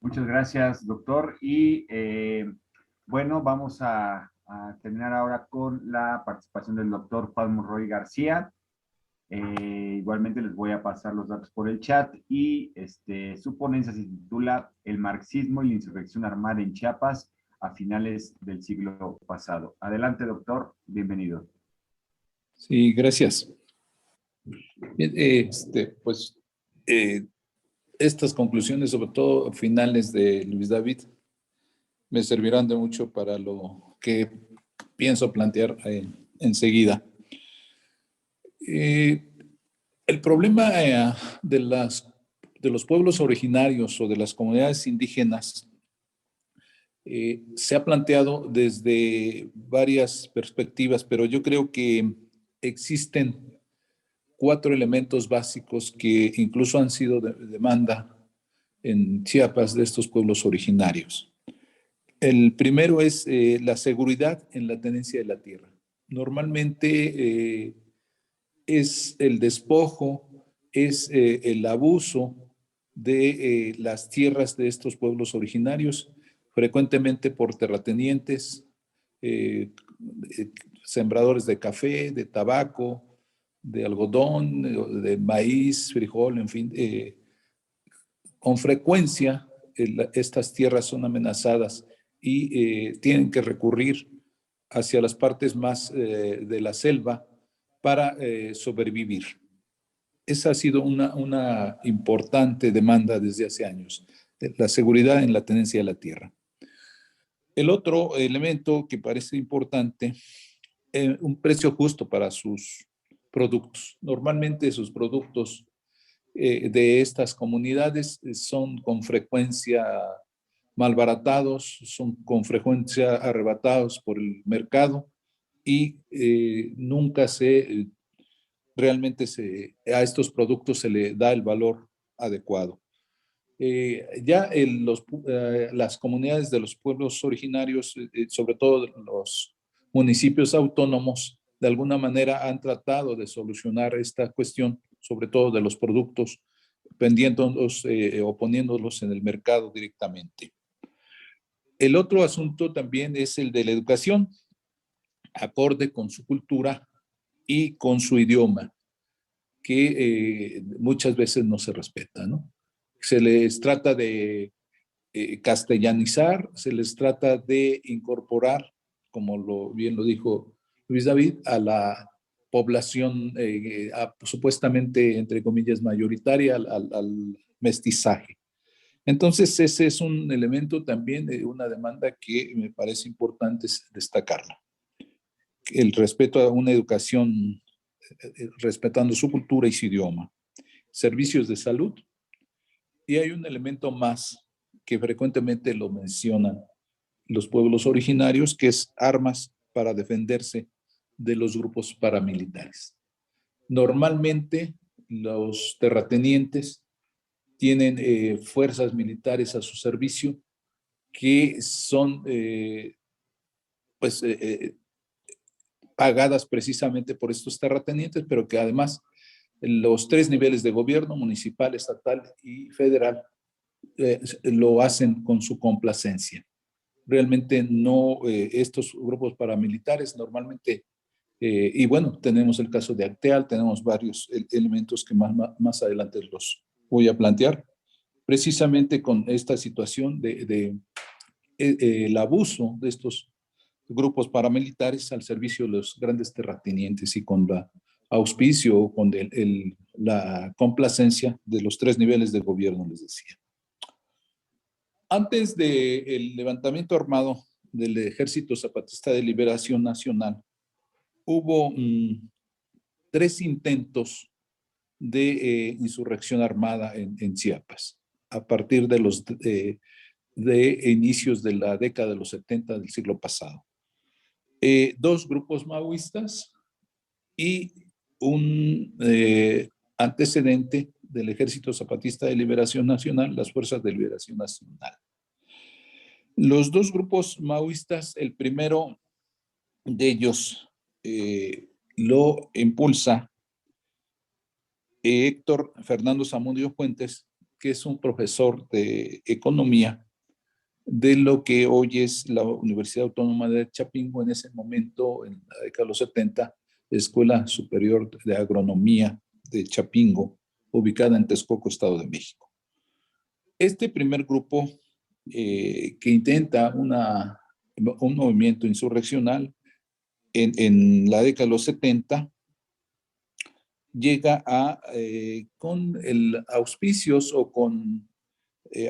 Muchas gracias, doctor. Y bueno, vamos a terminar ahora con la participación del doctor Juan Monroy García. Igualmente les voy a pasar los datos por el chat y su ponencia se titula El marxismo y la insurrección armada en Chiapas a finales del siglo pasado. Adelante, doctor. Bienvenido. Sí, gracias. Bien, estas conclusiones, sobre todo finales de Luis David, me servirán de mucho para lo que pienso plantear enseguida. El problema de los pueblos originarios o de las comunidades indígenas se ha planteado desde varias perspectivas, pero yo creo que existen 4 elementos básicos que incluso han sido de demanda en Chiapas de estos pueblos originarios. El primero es la seguridad en la tenencia de la tierra. Normalmente es el despojo, es el abuso de las tierras de estos pueblos originarios, frecuentemente por terratenientes, sembradores de café, de tabaco, de algodón, de maíz, frijol, en fin. Con frecuencia estas tierras son amenazadas y tienen que recurrir hacia las partes más de la selva para sobrevivir. Esa ha sido una importante demanda desde hace años, la seguridad en la tenencia de la tierra. El otro elemento que parece importante, un precio justo para sus productos. Normalmente sus productos de estas comunidades son con frecuencia malbaratados, son con frecuencia arrebatados por el mercado y nunca realmente a estos productos se le da el valor adecuado. Las comunidades de los pueblos originarios, sobre todo los municipios autónomos, de alguna manera han tratado de solucionar esta cuestión, sobre todo de los productos, vendiéndolos o poniéndolos en el mercado directamente. El otro asunto también es el de la educación, acorde con su cultura. y con su idioma, que muchas veces no se respeta, ¿no? Se les trata de castellanizar, se les trata de incorporar, como bien lo dijo Luis David, a la población supuestamente, entre comillas, mayoritaria, al mestizaje. Entonces, ese es un elemento también de una demanda que me parece importante destacarla. El respeto a una educación respetando su cultura y su idioma. Servicios de salud. Y hay un elemento más que frecuentemente lo mencionan los pueblos originarios, que es armas para defenderse de los grupos paramilitares. Normalmente los terratenientes tienen fuerzas militares a su servicio que son pagadas precisamente por estos terratenientes, pero que además los 3 niveles de gobierno, municipal, estatal y federal, lo hacen con su complacencia. Realmente no, estos grupos paramilitares normalmente, y bueno, tenemos el caso de Acteal, tenemos varios elementos que más adelante los voy a plantear, precisamente con esta situación el abuso de estos grupos paramilitares al servicio de los grandes terratenientes y con la auspicio, con la complacencia de los 3 niveles de gobierno, les decía. Antes del levantamiento armado del Ejército Zapatista de Liberación Nacional, hubo 3 intentos de insurrección armada en Chiapas, a partir de inicios de la década de los 70 del siglo pasado. 2 grupos maoístas y un antecedente del Ejército Zapatista de Liberación Nacional, las Fuerzas de Liberación Nacional. Los 2 grupos maoístas, el primero de ellos lo impulsa Héctor Fernando Zamudio Fuentes, que es un profesor de economía de lo que hoy es la Universidad Autónoma de Chapingo, en ese momento, en la década de los 70, Escuela Superior de Agronomía de Chapingo, ubicada en Texcoco, Estado de México. Este primer grupo que intenta un movimiento insurreccional en la década de los 70, llega con el auspicios o con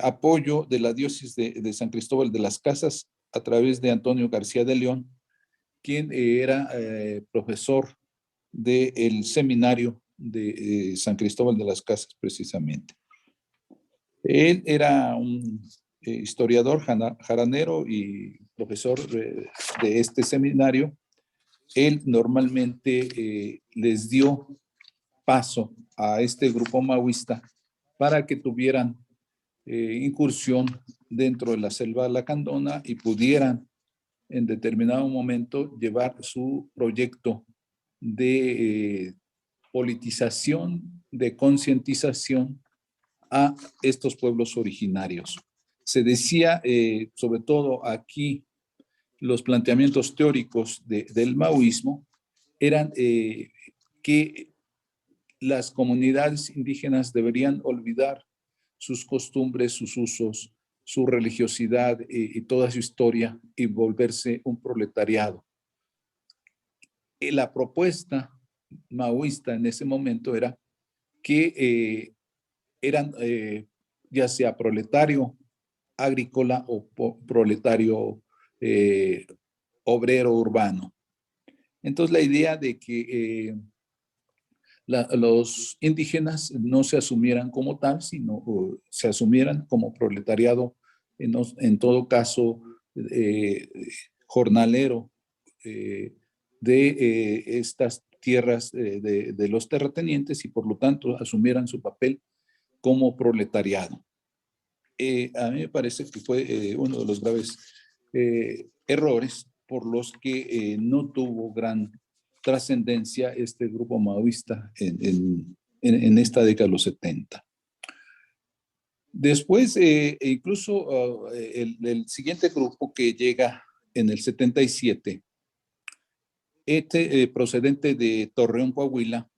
apoyo de la diócesis de San Cristóbal de las Casas a través de Antonio García de León, quien era profesor del seminario de San Cristóbal de las Casas precisamente. Él era un historiador jaranero y profesor de este seminario. Él normalmente les dio paso a este grupo maoísta para que tuvieran incursión dentro de la selva lacandona y pudieran en determinado momento llevar su proyecto de politización, de concientización a estos pueblos originarios. Se decía, sobre todo aquí, los planteamientos teóricos del maoísmo eran que las comunidades indígenas deberían olvidar sus costumbres, sus usos, su religiosidad y toda su historia y volverse un proletariado. La propuesta maoísta en ese momento era que eran ya sea proletario agrícola o proletario obrero urbano. Entonces la idea de que los indígenas no se asumieran como tal, sino se asumieran como proletariado, en todo caso jornalero de estas tierras de los terratenientes y por lo tanto asumieran su papel como proletariado. A mí me parece que fue uno de los graves errores por los que no tuvo gran trascendencia este grupo maoísta en esta década de los 70. Después, incluso el siguiente grupo que llega en el 77 procedente de Torreón, Coahuila,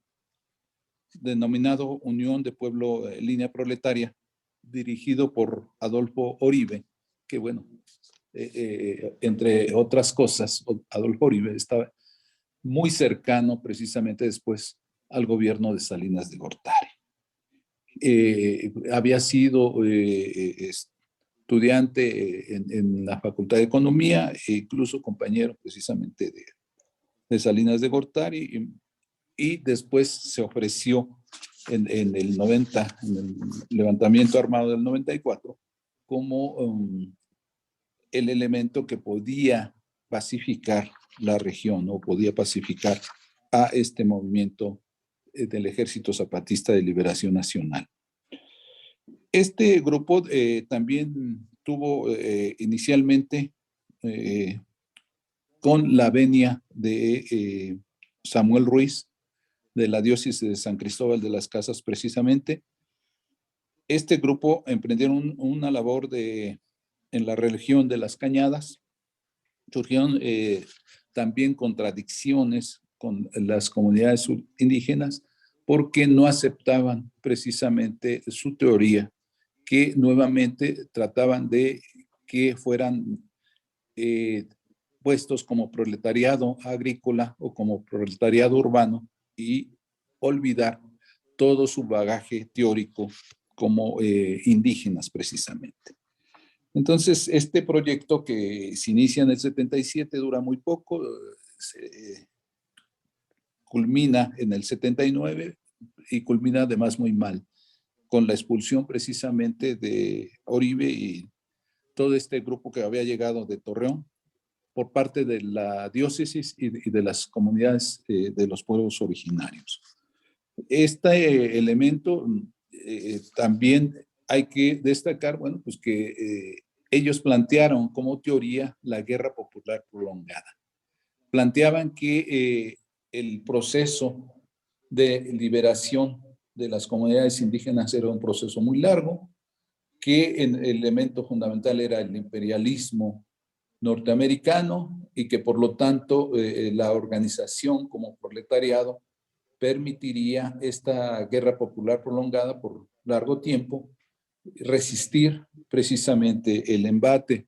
denominado Unión de Pueblo Línea Proletaria, dirigido por Adolfo Oribe, que bueno, entre otras cosas, Adolfo Oribe estaba muy cercano precisamente después al gobierno de Salinas de Gortari. Había sido estudiante en la Facultad de Economía e incluso compañero precisamente de Salinas de Gortari y después se ofreció en el 90, en el levantamiento armado del 94, como el elemento que podía pacificar la región o podía pacificar a este movimiento del Ejército Zapatista de Liberación Nacional. Este grupo también tuvo inicialmente con la venia de Samuel Ruiz, de la diócesis de San Cristóbal de las Casas precisamente. Este grupo emprendieron una labor en la región de las Cañadas. Surgieron también contradicciones con las comunidades indígenas porque no aceptaban precisamente su teoría, que nuevamente trataban de que fueran puestos como proletariado agrícola o como proletariado urbano y olvidar todo su bagaje teórico como indígenas precisamente. Entonces, este proyecto que se inicia en el 77 dura muy poco, se culmina en el 79 y culmina además muy mal, con la expulsión precisamente de Oribe y todo este grupo que había llegado de Torreón por parte de la diócesis y de las comunidades de los pueblos originarios. Este elemento también hay que destacar, bueno, pues que ellos plantearon como teoría la guerra popular prolongada. Planteaban que el proceso de liberación de las comunidades indígenas era un proceso muy largo, que el elemento fundamental era el imperialismo norteamericano y que por lo tanto la organización como proletariado permitiría esta guerra popular prolongada por largo tiempo, resistir precisamente el embate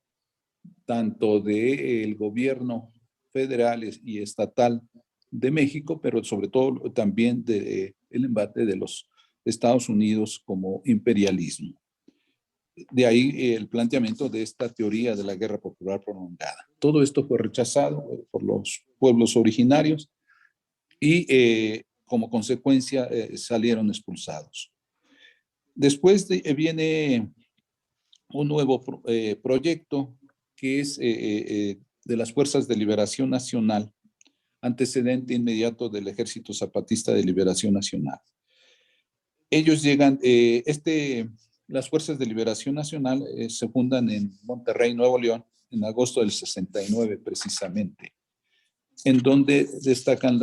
tanto del gobierno federal y estatal de México, pero sobre todo también del embate de los Estados Unidos como imperialismo. De ahí el planteamiento de esta teoría de la guerra popular prolongada. Todo esto fue rechazado por los pueblos originarios y como consecuencia salieron expulsados. Después viene un nuevo proyecto que es de las Fuerzas de Liberación Nacional, antecedente inmediato del Ejército Zapatista de Liberación Nacional. Ellos llegan, las Fuerzas de Liberación Nacional se fundan en Monterrey, Nuevo León, en agosto del 69 precisamente, en donde destacan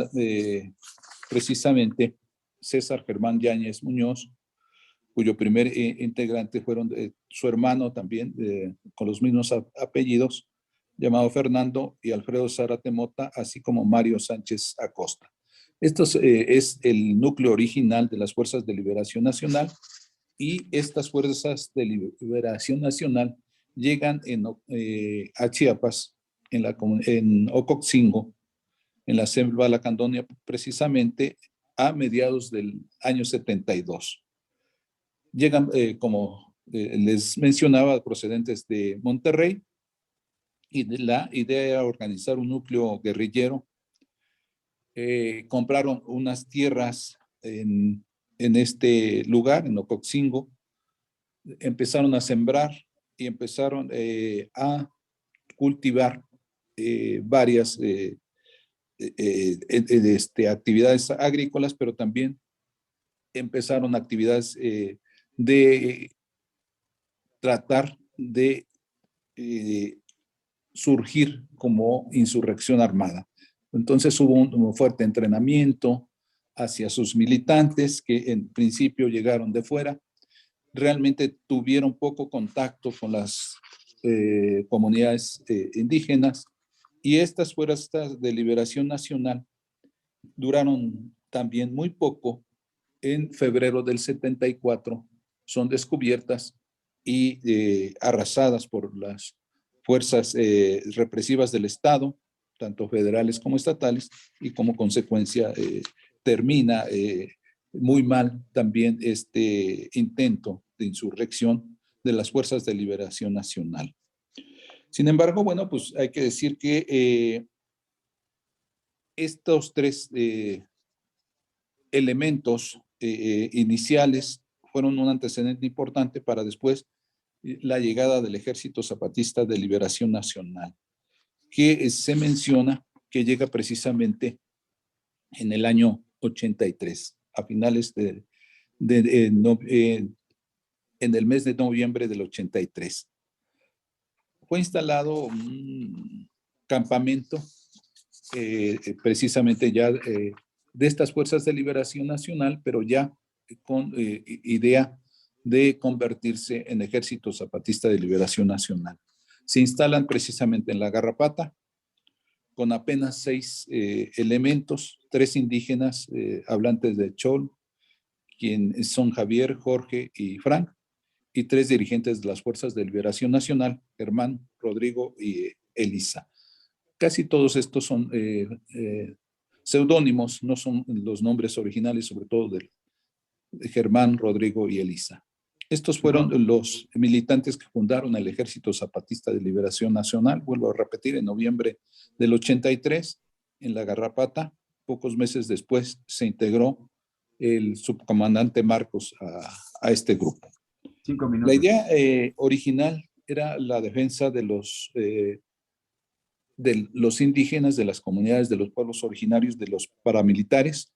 precisamente César Germán Yáñez Muñoz, cuyo primer integrante fueron su hermano también, con los mismos apellidos, llamado Fernando, y Alfredo Zárate Mota, así como Mario Sánchez Acosta. Esto es el núcleo original de las Fuerzas de Liberación Nacional, y estas Fuerzas de Liberación Nacional llegan a Chiapas, en Ocoxingo, en la selva lacandonia, precisamente a mediados del año 72. Llegan, como les mencionaba, procedentes de Monterrey, y la idea era organizar un núcleo guerrillero. Compraron unas tierras en este lugar, en Ocoxingo, empezaron a sembrar y empezaron a cultivar varias actividades agrícolas, pero también empezaron actividades de tratar de surgir como insurrección armada. Entonces hubo un fuerte entrenamiento hacia sus militantes que en principio llegaron de fuera. Realmente tuvieron poco contacto con las comunidades indígenas Y estas fuerzas de liberación nacional duraron también muy poco. En febrero del 74 son descubiertas y arrasadas por las fuerzas represivas del Estado, tanto federales como estatales, y como consecuencia termina muy mal también este intento de insurrección de las fuerzas de liberación nacional. Sin embargo, bueno, pues hay que decir que estos tres elementos iniciales fueron un antecedente importante para después la llegada del Ejército Zapatista de Liberación Nacional, que se menciona que llega precisamente en el año 83, a finales en el mes de noviembre del 83. Fue instalado un campamento precisamente ya de estas fuerzas de liberación nacional, pero ya con idea de convertirse en Ejército Zapatista de Liberación Nacional. Se instalan precisamente en la Garrapata, con apenas 6 elementos, 3 indígenas hablantes de Chol, quienes son Javier, Jorge y Frank, y 3 dirigentes de las Fuerzas de Liberación Nacional, Germán, Rodrigo y Elisa. Casi todos estos son seudónimos, no son los nombres originales, sobre todo de Germán, Rodrigo y Elisa. Estos fueron los militantes que fundaron el Ejército Zapatista de Liberación Nacional, vuelvo a repetir, en noviembre del 83, en la Garrapata. Pocos meses después se integró el subcomandante Marcos a este grupo. 5 minutos. La idea original era la defensa de los indígenas, de las comunidades, de los pueblos originarios, de los paramilitares.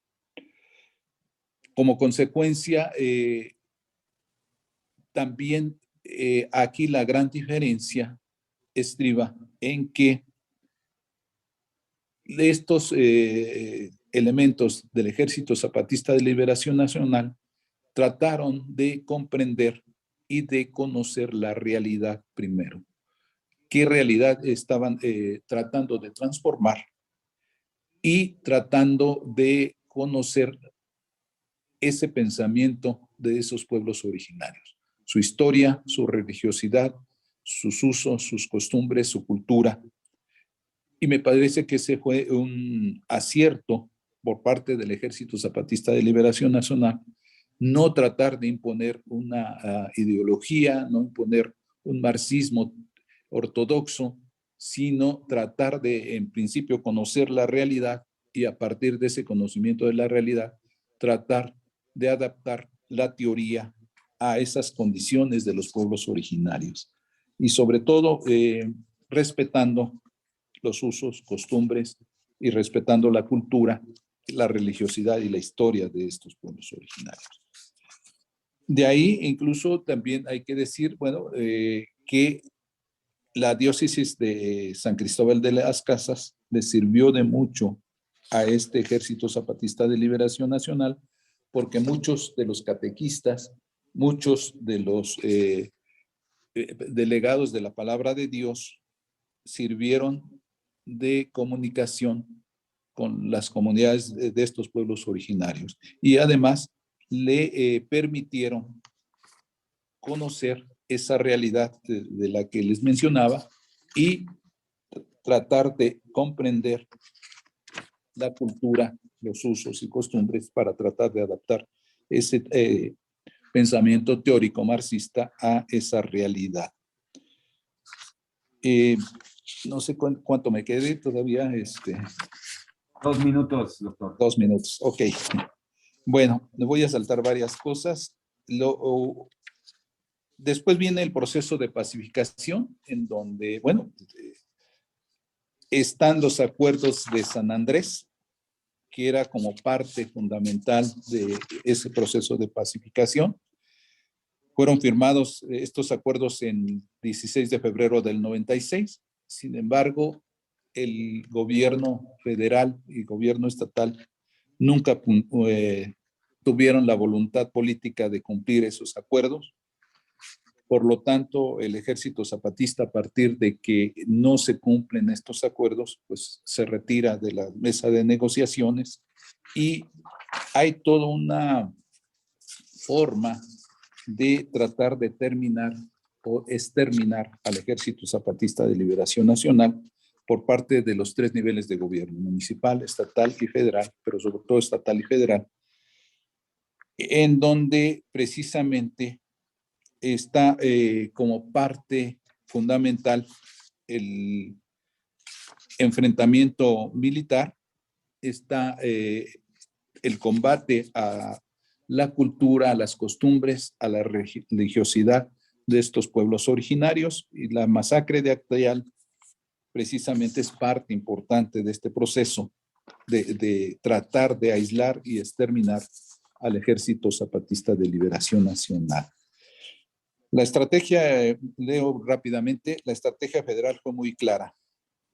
Como consecuencia, también aquí la gran diferencia estriba en que estos elementos del Ejército Zapatista de Liberación Nacional trataron de comprender y de conocer la realidad primero. ¿Qué realidad estaban tratando de transformar? Y tratando de conocer ese pensamiento de esos pueblos originarios, su historia, su religiosidad, sus usos, sus costumbres, su cultura. Y me parece que ese fue un acierto por parte del Ejército Zapatista de Liberación Nacional, no tratar de imponer una ideología, no imponer un marxismo ortodoxo, sino tratar de, en principio, conocer la realidad y a partir de ese conocimiento de la realidad, tratar de adaptar la teoría a esas condiciones de los pueblos originarios. Y sobre todo, respetando los usos, costumbres y respetando la cultura, la religiosidad y la historia de estos pueblos originarios. De ahí incluso también hay que decir, bueno, que la diócesis de San Cristóbal de las Casas le sirvió de mucho a este Ejército Zapatista de Liberación Nacional, porque muchos de los catequistas, muchos de los delegados de la palabra de Dios sirvieron de comunicación con las comunidades de estos pueblos originarios y además le permitieron conocer esa realidad de la que les mencionaba y tratar de comprender la cultura, los usos y costumbres para tratar de adaptar ese pensamiento teórico marxista a esa realidad. No sé cuánto me quede todavía. 2 minutos, doctor. 2 minutos, ok. Bueno, le voy a saltar varias cosas. Después viene el proceso de pacificación, en donde, bueno, están los acuerdos de San Andrés, que era como parte fundamental de ese proceso de pacificación. Fueron firmados estos acuerdos en 16 de febrero del 96. Sin embargo, el gobierno federal y gobierno estatal nunca tuvieron la voluntad política de cumplir esos acuerdos. Por lo tanto, el Ejército Zapatista, a partir de que no se cumplen estos acuerdos, pues se retira de la mesa de negociaciones y hay toda una forma de tratar de terminar o exterminar al Ejército Zapatista de Liberación Nacional por parte de los 3 niveles de gobierno, municipal, estatal y federal, pero sobre todo estatal y federal, en donde precisamente está como parte fundamental el enfrentamiento militar, está el combate a la cultura, a las costumbres, a la religiosidad de estos pueblos originarios, y la masacre de Actayal precisamente es parte importante de este proceso de tratar de aislar y exterminar al Ejército Zapatista de Liberación Nacional. La estrategia, leo rápidamente, la estrategia federal fue muy clara.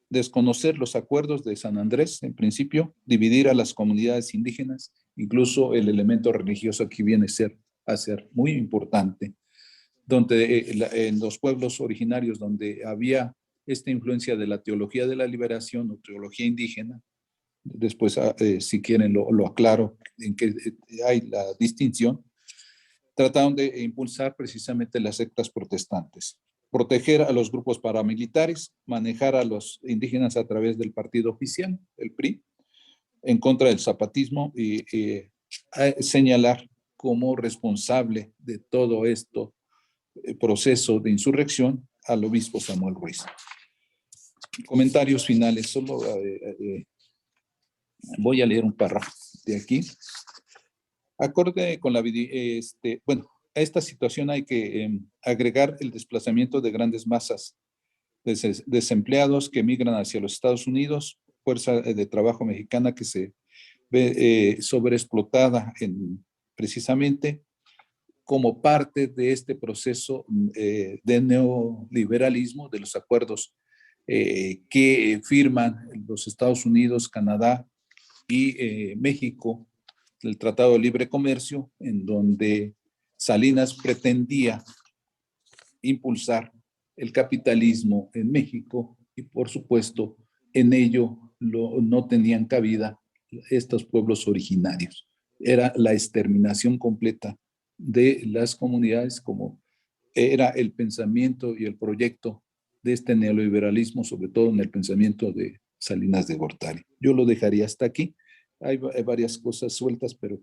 Desconocer los acuerdos de San Andrés, en principio, dividir a las comunidades indígenas, incluso el elemento religioso aquí viene a ser muy importante, donde en los pueblos originarios donde había esta influencia de la teología de la liberación o teología indígena, después si quieren lo aclaro en que hay la distinción, trataron de impulsar precisamente las sectas protestantes, proteger a los grupos paramilitares, manejar a los indígenas a través del partido oficial, el PRI, en contra del zapatismo y señalar como responsable de todo esto proceso de insurrección al obispo Samuel Ruiz. Comentarios finales, solo voy a leer un párrafo de aquí. Acorde con la, a esta situación hay que agregar el desplazamiento de grandes masas de desempleados que migran hacia los Estados Unidos, fuerza de trabajo mexicana que se ve sobreexplotada precisamente como parte de este proceso de neoliberalismo, de los acuerdos que firman los Estados Unidos, Canadá y México, el Tratado de Libre Comercio, en donde Salinas pretendía impulsar el capitalismo en México y, por supuesto, en ello no tenían cabida estos pueblos originarios. Era la exterminación completa de las comunidades, como era el pensamiento y el proyecto de este neoliberalismo, sobre todo en el pensamiento de Salinas de Gortari. Yo lo dejaría hasta aquí. Hay varias cosas sueltas, pero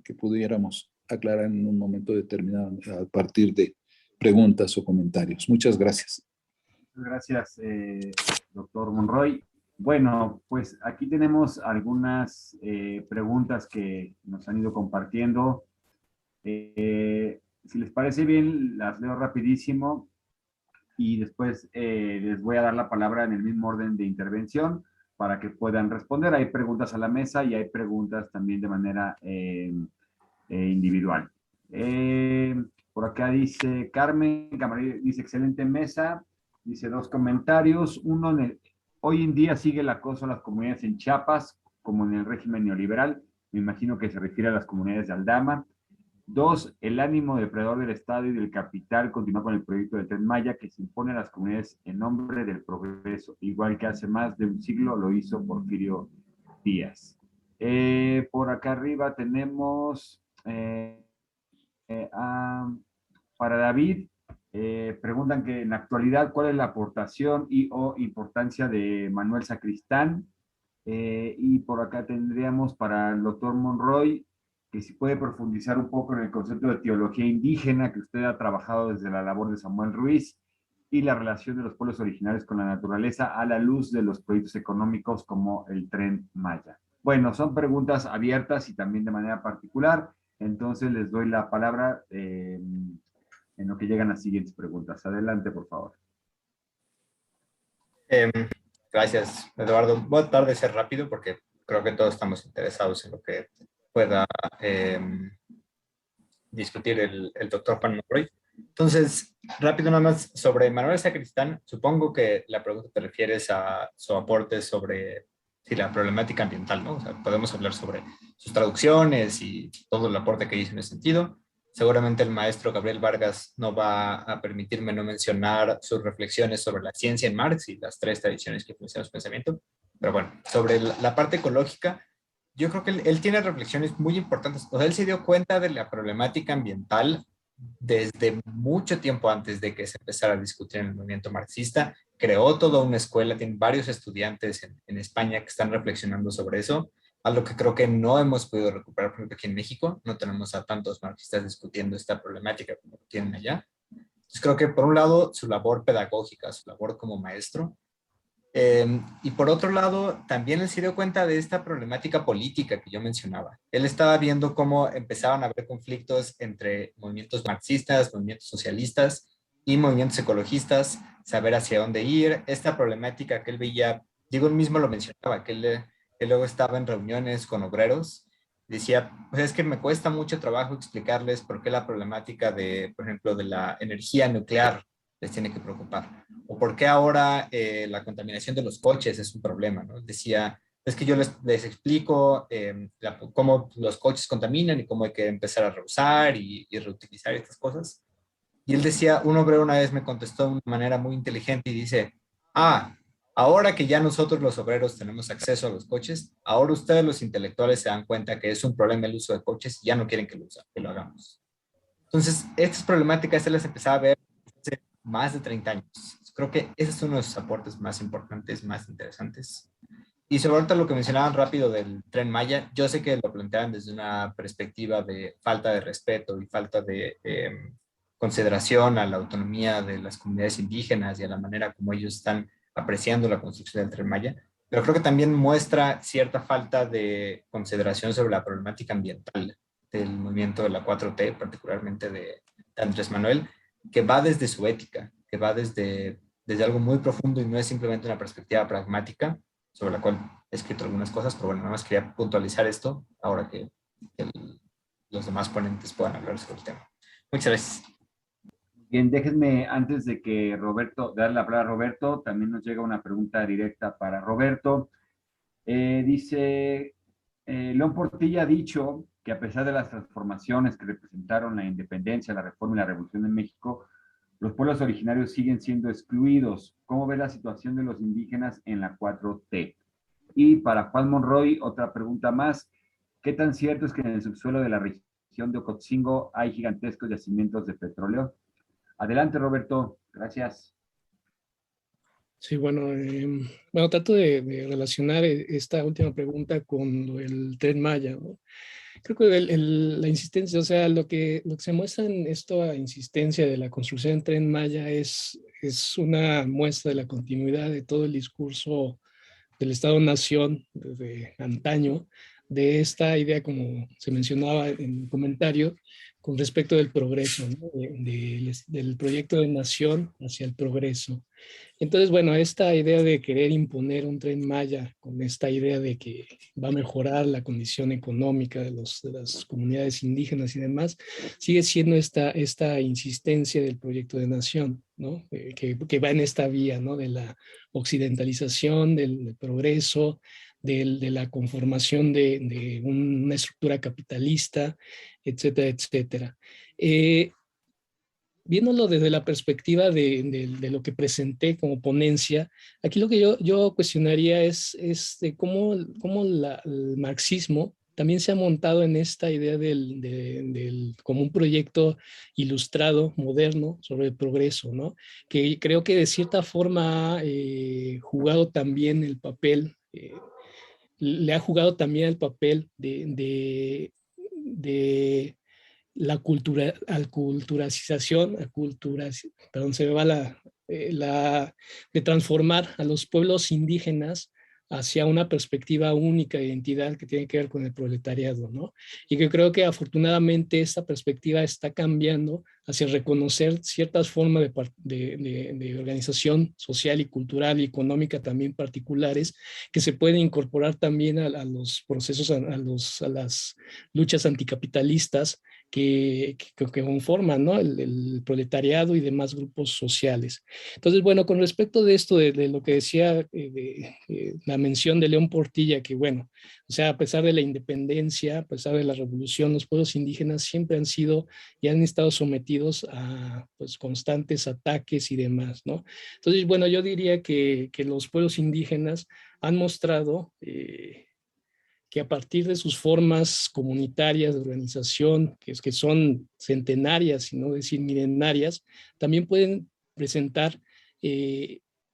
que pudiéramos aclarar en un momento determinado a partir de preguntas o comentarios. Muchas gracias. Gracias, doctor Monroy. Bueno, pues aquí tenemos algunas preguntas que nos han ido compartiendo. Si les parece bien, las leo rapidísimo y después les voy a dar la palabra en el mismo orden de intervención para que puedan responder. Hay preguntas a la mesa y hay preguntas también de manera individual. Por acá dice Carmen Camarillo, dice excelente mesa, dice 2 comentarios. Uno, hoy en día sigue el acoso a las comunidades en Chiapas, como en el régimen neoliberal. Me imagino que se refiere a las comunidades de Aldama. 2, el ánimo depredador del Estado y del capital continúa con el proyecto del Tren Maya que se impone a las comunidades en nombre del progreso, igual que hace más de un siglo lo hizo Porfirio Díaz. Por acá arriba tenemos para David, preguntan que en la actualidad cuál es la aportación y o importancia de Manuel Sacristán. Y por acá tendríamos para el doctor Monroy, que si puede profundizar un poco en el concepto de teología indígena que usted ha trabajado desde la labor de Samuel Ruiz y la relación de los pueblos originarios con la naturaleza a la luz de los proyectos económicos como el Tren Maya. Bueno, son preguntas abiertas y también de manera particular, entonces les doy la palabra en lo que llegan las siguientes preguntas. Adelante, por favor. Gracias, Eduardo. Voy a tratar de ser rápido porque creo que todos estamos interesados en lo que pueda discutir el doctor Juan Monroy. Entonces, rápido nada más sobre Manuel Sacristán. Supongo que la pregunta te refieres a su aporte sobre la problemática ambiental, ¿no? O sea, podemos hablar sobre sus traducciones y todo el aporte que hizo en ese sentido. Seguramente el maestro Gabriel Vargas no va a permitirme no mencionar sus reflexiones sobre la ciencia en Marx y las tres tradiciones que influencian su pensamiento. Pero bueno, sobre la parte ecológica, yo creo que él tiene reflexiones muy importantes. O sea, él se dio cuenta de la problemática ambiental desde mucho tiempo antes de que se empezara a discutir en el movimiento marxista. Creó toda una escuela, tiene varios estudiantes en España que están reflexionando sobre eso, algo que creo que no hemos podido recuperar, por ejemplo, aquí en México. No tenemos a tantos marxistas discutiendo esta problemática como lo tienen allá. Entonces creo que por un lado su labor pedagógica, su labor como maestro, y por otro lado, también él se dio cuenta de esta problemática política que yo mencionaba. Él estaba viendo cómo empezaban a haber conflictos entre movimientos marxistas, movimientos socialistas y movimientos ecologistas, saber hacia dónde ir. Esta problemática que él veía, digo, él mismo lo mencionaba, que luego estaba en reuniones con obreros, decía, pues es que me cuesta mucho trabajo explicarles por qué la problemática de, por ejemplo, de la energía nuclear les tiene que preocupar. O por qué ahora la contaminación de los coches es un problema, ¿no? Decía, es que yo les explico cómo los coches contaminan y cómo hay que empezar a reusar y reutilizar estas cosas. Y él decía, un obrero una vez me contestó de una manera muy inteligente y dice, ahora que ya nosotros los obreros tenemos acceso a los coches, ahora ustedes los intelectuales se dan cuenta que es un problema el uso de coches y ya no quieren que lo hagamos. Entonces, estas problemáticas se las empezaba a ver hace más de 30 años. Creo que ese es uno de sus aportes más importantes, más interesantes. Y sobre ahorita lo que mencionaban rápido del Tren Maya, yo sé que lo plantean desde una perspectiva de falta de respeto y falta de consideración a la autonomía de las comunidades indígenas y a la manera como ellos están apreciando la construcción del Tren Maya, pero creo que también muestra cierta falta de consideración sobre la problemática ambiental del movimiento de la 4T, particularmente de Andrés Manuel, que va desde su ética, que va desde algo muy profundo y no es simplemente una perspectiva pragmática, sobre la cual he escrito algunas cosas, pero bueno, nada más quería puntualizar esto ahora que los demás ponentes puedan hablar sobre el tema. Muchas gracias. Bien, déjenme, antes de que Roberto, darle la palabra a Roberto, también nos llega una pregunta directa para Roberto. Dice, León Portilla ha dicho que a pesar de las transformaciones que representaron la independencia, la reforma y la revolución en México, los pueblos originarios siguen siendo excluidos. ¿Cómo ve la situación de los indígenas en la 4T? Y para Juan Monroy, otra pregunta más. ¿Qué tan cierto es que en el subsuelo de la región de Ocotzingo hay gigantescos yacimientos de petróleo? Adelante, Roberto. Gracias. Sí, bueno, trato de relacionar esta última pregunta con el Tren Maya, ¿no? Creo que la insistencia, o sea, lo que se muestra en esta insistencia de la construcción del Tren Maya es una muestra de la continuidad de todo el discurso del Estado-Nación desde antaño, de esta idea, como se mencionaba en el comentario, con respecto del progreso, ¿no? Del proyecto de nación hacia el progreso. Entonces, bueno, esta idea de querer imponer un Tren Maya con esta idea de que va a mejorar la condición económica de las comunidades indígenas y demás, sigue siendo esta insistencia del proyecto de nación, ¿no? Que va en esta vía, ¿no? De la occidentalización, del progreso, de la conformación de una estructura capitalista, etcétera, etcétera. Viéndolo desde la perspectiva de lo que presenté como ponencia, aquí lo que yo cuestionaría es de cómo el marxismo también se ha montado en esta idea como un proyecto ilustrado, moderno, sobre el progreso, ¿no? Que creo que de cierta forma ha jugado también el papel, le ha jugado también el papel de la perdón, se me va de transformar a los pueblos indígenas hacia una perspectiva única de identidad que tiene que ver con el proletariado, ¿no? Y que creo que afortunadamente esta perspectiva está cambiando hacia reconocer ciertas formas de organización social y cultural y económica también particulares que se pueden incorporar también a los procesos, a las luchas anticapitalistas que conforman, ¿no? El proletariado y demás grupos sociales. Entonces, bueno, con respecto de esto, de lo que decía, la mención de León Portilla, que bueno, o sea, a pesar de la independencia, a pesar de la revolución, los pueblos indígenas siempre han sido y han estado sometidos a pues, constantes ataques y demás, ¿no? Entonces, bueno, yo diría que los pueblos indígenas han mostrado que a partir de sus formas comunitarias de organización, que son centenarias, si no decir milenarias, también pueden presentar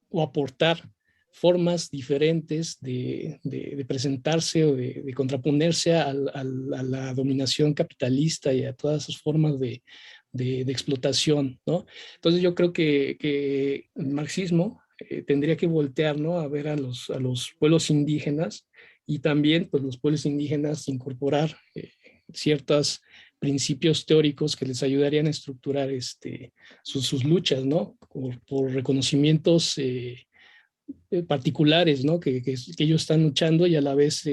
o aportar formas diferentes de presentarse o de contraponerse a la dominación capitalista y a todas esas formas de explotación, ¿no? Entonces yo creo que el marxismo tendría que voltear, ¿no? A ver a los pueblos indígenas y también pues, los pueblos indígenas incorporar ciertos principios teóricos que les ayudarían a estructurar sus luchas, ¿no? Por reconocimientos particulares, ¿no? Que ellos están luchando y a la vez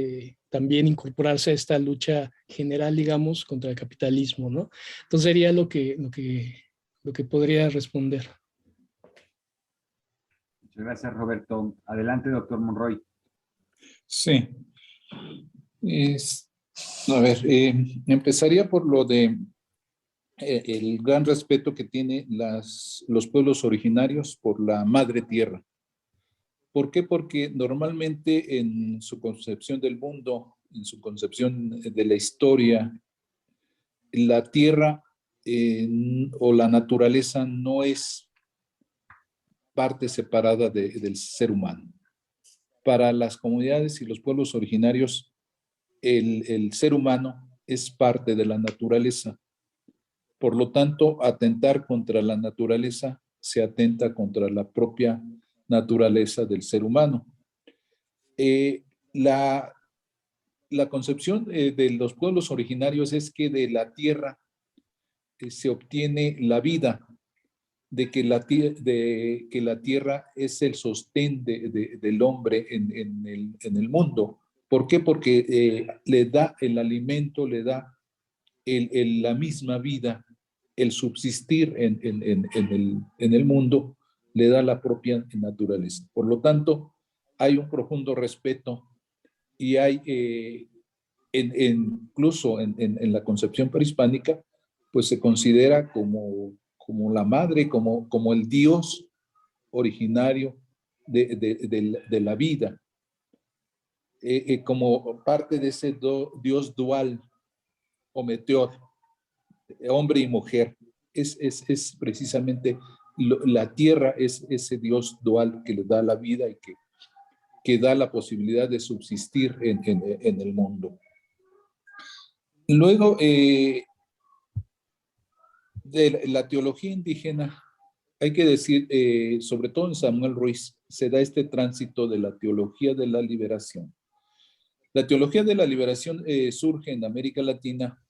también incorporarse a esta lucha general, digamos, contra el capitalismo, ¿no? Entonces sería lo que podría responder. Muchas gracias, Roberto. Adelante, doctor Monroy. Sí. A ver, empezaría por lo de el gran respeto que tienen los pueblos originarios por la madre tierra. ¿Por qué? Porque normalmente en su concepción del mundo, en su concepción de la historia, la tierra o la naturaleza no es parte separada del ser humano. Para las comunidades y los pueblos originarios, el ser humano es parte de la naturaleza. Por lo tanto, atentar contra la naturaleza se atenta contra la propia naturaleza del ser humano. La concepción de los pueblos originarios es que de la tierra se obtiene la vida, de que la tierra es el sostén del hombre en el mundo. ¿Por qué? Porque le da el alimento, le da la misma vida, el subsistir en el mundo, le da la propia naturaleza. Por lo tanto, hay un profundo respeto y hay, incluso en la concepción prehispánica, pues se considera como la madre, como el Dios originario de la vida, como parte de ese Dios dual o meteor, hombre y mujer. Es precisamente la tierra, es ese Dios dual que le da la vida y que da la posibilidad de subsistir en el mundo. Luego, de la teología indígena, hay que decir, sobre todo en Samuel Ruiz, se da este tránsito de la teología de la liberación. La teología de la liberación surge en América Latina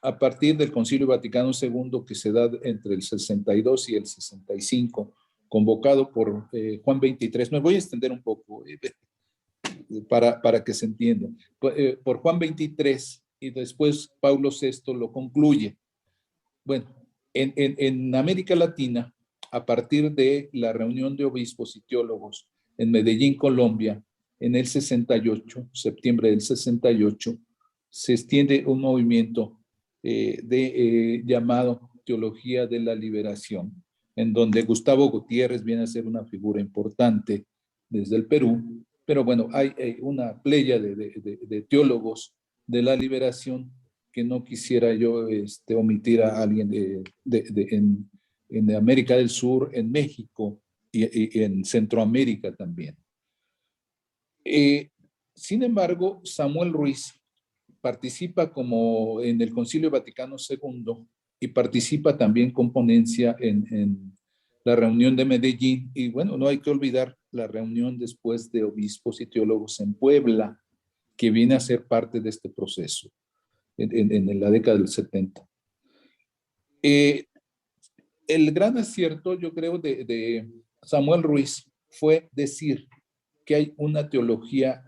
a partir del Concilio Vaticano II, que se da entre el 62 y el 65, convocado por Juan XXIII. Me voy a extender un poco para que se entienda. Por Juan XXIII y después Pablo VI lo concluye. Bueno, en América Latina, a partir de la reunión de obispos y teólogos en Medellín, Colombia, en el 68, septiembre del 68, se extiende un movimiento llamado Teología de la Liberación, en donde Gustavo Gutiérrez viene a ser una figura importante desde el Perú, pero bueno, hay una playa de teólogos de la liberación que no quisiera yo omitir a alguien en América del Sur, en México y en Centroamérica también. Sin embargo, Samuel Ruiz participa como en el Concilio Vaticano II y participa también con ponencia en la reunión de Medellín. Y bueno, no hay que olvidar la reunión después de obispos y teólogos en Puebla, que viene a ser parte de este proceso en la década del 70. El gran acierto, yo creo, de Samuel Ruiz fue decir que hay una teología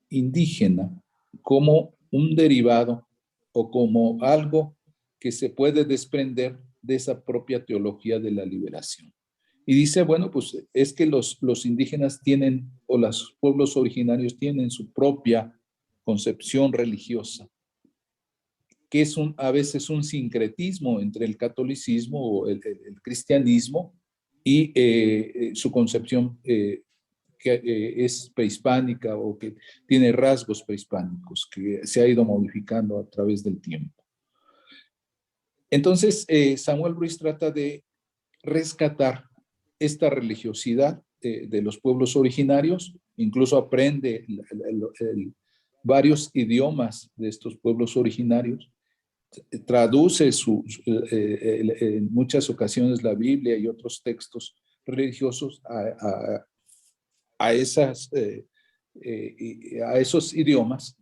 indígena como un derivado o como algo que se puede desprender de esa propia teología de la liberación. Y dice, bueno, pues es que los indígenas tienen, o los pueblos originarios tienen su propia concepción religiosa, que es a veces un sincretismo entre el catolicismo o el cristianismo y su concepción que es prehispánica o que tiene rasgos prehispánicos, que se ha ido modificando a través del tiempo. Entonces, Samuel Ruiz trata de rescatar esta religiosidad de los pueblos originarios, incluso aprende varios idiomas de estos pueblos originarios, traduce en muchas ocasiones la Biblia y otros textos religiosos a esos idiomas,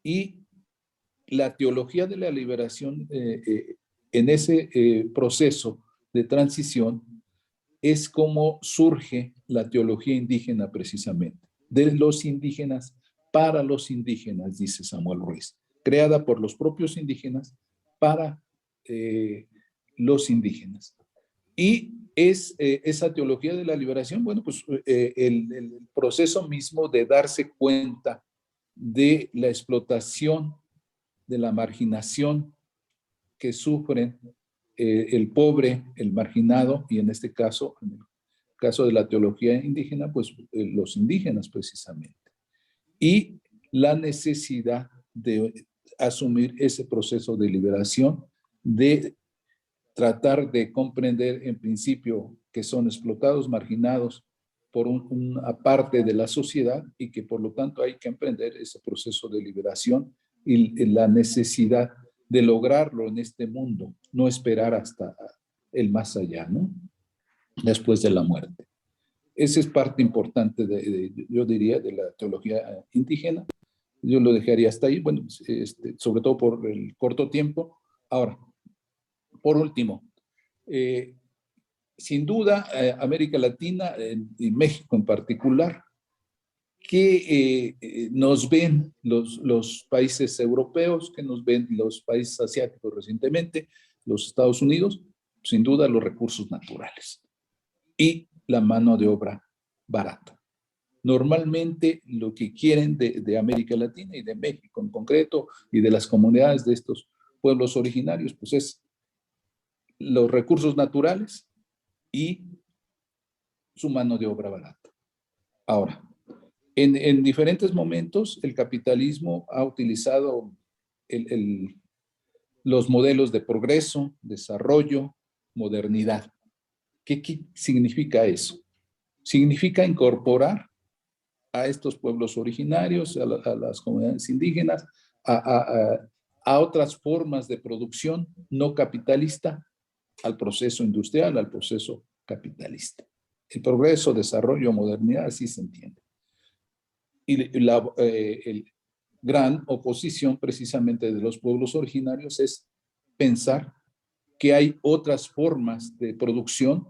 y la teología de la liberación en ese proceso de transición es como surge la teología indígena precisamente, de los indígenas para los indígenas, dice Samuel Ruiz, creada por los propios indígenas para los indígenas. Y es esa teología de la liberación, bueno, pues el proceso mismo de darse cuenta de la explotación, de la marginación que sufren el pobre, el marginado, y en este caso, en el caso de la teología indígena, pues los indígenas precisamente. Y la necesidad de asumir ese proceso de liberación, de tratar de comprender en principio que son explotados, marginados por una parte de la sociedad y que por lo tanto hay que emprender ese proceso de liberación y la necesidad de lograrlo en este mundo, no esperar hasta el más allá, ¿no? Después de la muerte. Esa es parte importante, yo diría, de la teología indígena. Yo lo dejaría hasta ahí, bueno, sobre todo por el corto tiempo. Ahora, por último, sin duda, América Latina y México en particular, que nos ven los países europeos, que nos ven los países asiáticos recientemente, los Estados Unidos, sin duda los recursos naturales y la mano de obra barata. Normalmente lo que quieren de América Latina y de México en concreto y de las comunidades de estos pueblos originarios, pues es los recursos naturales y su mano de obra barata. Ahora, en diferentes momentos el capitalismo ha utilizado los modelos de progreso, desarrollo, modernidad. ¿Qué significa eso? Significa incorporar a estos pueblos originarios, a las comunidades indígenas, a otras formas de producción no capitalista, al proceso industrial, al proceso capitalista. El progreso, desarrollo, modernidad, así se entiende. Y la gran oposición precisamente de los pueblos originarios es pensar que hay otras formas de producción,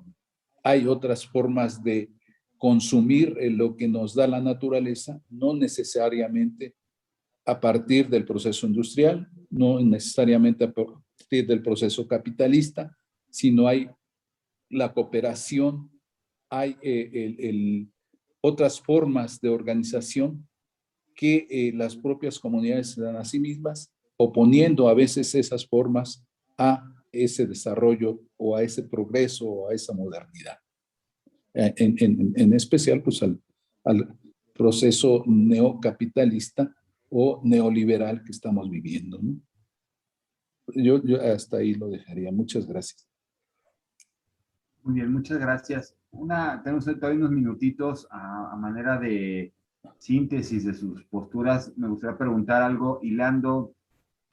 hay otras formas de consumir lo que nos da la naturaleza, no necesariamente a partir del proceso industrial, no necesariamente a partir del proceso capitalista, sino hay la cooperación, hay otras formas de organización que las propias comunidades se dan a sí mismas, oponiendo a veces esas formas a ese desarrollo o a ese progreso o a esa modernidad. En especial, pues al proceso neocapitalista o neoliberal que estamos viviendo, ¿no? Yo hasta ahí lo dejaría. Muchas gracias. Muy bien, muchas gracias. Tenemos todavía unos minutitos a manera de síntesis de sus posturas. Me gustaría preguntar algo, hilando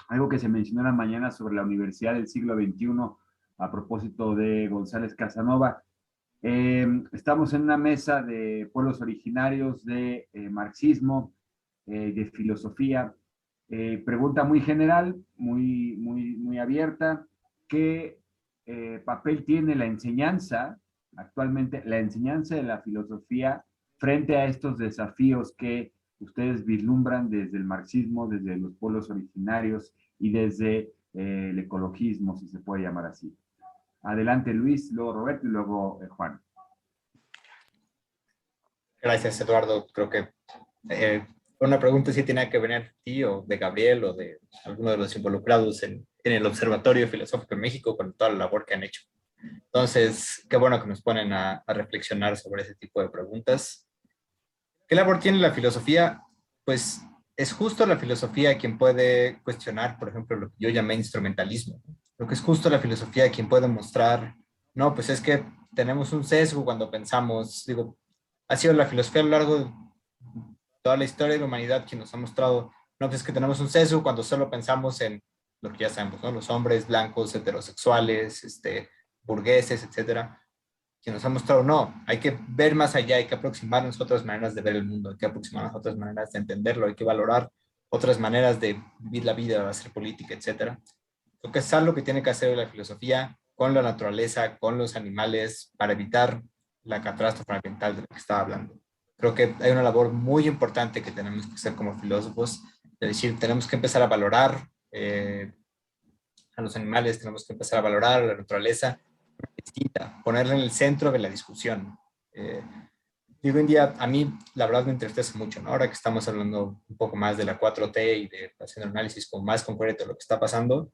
algo que se mencionó en la mañana sobre la Universidad del Siglo XXI a propósito de González Casanova. Estamos en una mesa de pueblos originarios, de marxismo, de filosofía. Pregunta muy general, muy abierta. ¿Qué papel tiene la enseñanza, actualmente, la enseñanza de la filosofía frente a estos desafíos que ustedes vislumbran desde el marxismo, desde los pueblos originarios y desde el ecologismo, si se puede llamar así. Adelante Luis, luego Roberto y luego Juan. Gracias, Eduardo. Creo que una pregunta sí tiene que venir de ti o de Gabriel o de alguno de los involucrados en el Observatorio Filosófico en México con toda la labor que han hecho. Entonces, qué bueno que nos ponen a reflexionar sobre ese tipo de preguntas. ¿Qué labor tiene la filosofía? Pues es justo la filosofía quien puede cuestionar, por ejemplo, lo que yo llamé instrumentalismo. Lo que es justo la filosofía quien puede mostrar, no, pues es que tenemos un sesgo cuando pensamos, digo, ha sido la filosofía a lo largo de toda la historia de la humanidad quien nos ha mostrado, no, pues es que tenemos un sesgo cuando solo pensamos en lo que ya sabemos, ¿no? Los hombres blancos, heterosexuales, burgueses, etcétera, quien nos ha mostrado, no, hay que ver más allá, hay que aproximarnos a otras maneras de ver el mundo, hay que aproximarnos a otras maneras de entenderlo, hay que valorar otras maneras de vivir la vida, de hacer política, etcétera. Lo que es algo que tiene que hacer la filosofía con la naturaleza, con los animales, para evitar la catástrofe ambiental de la que estaba hablando. Creo que hay una labor muy importante que tenemos que hacer como filósofos, es decir, tenemos que empezar a valorar a los animales, tenemos que empezar a valorar a la naturaleza distinta, ponerla en el centro de la discusión. Digo, hoy en día, a mí la verdad me entristece mucho, ¿no? Ahora que estamos hablando un poco más de la 4T y de haciendo análisis como más concreto de lo que está pasando,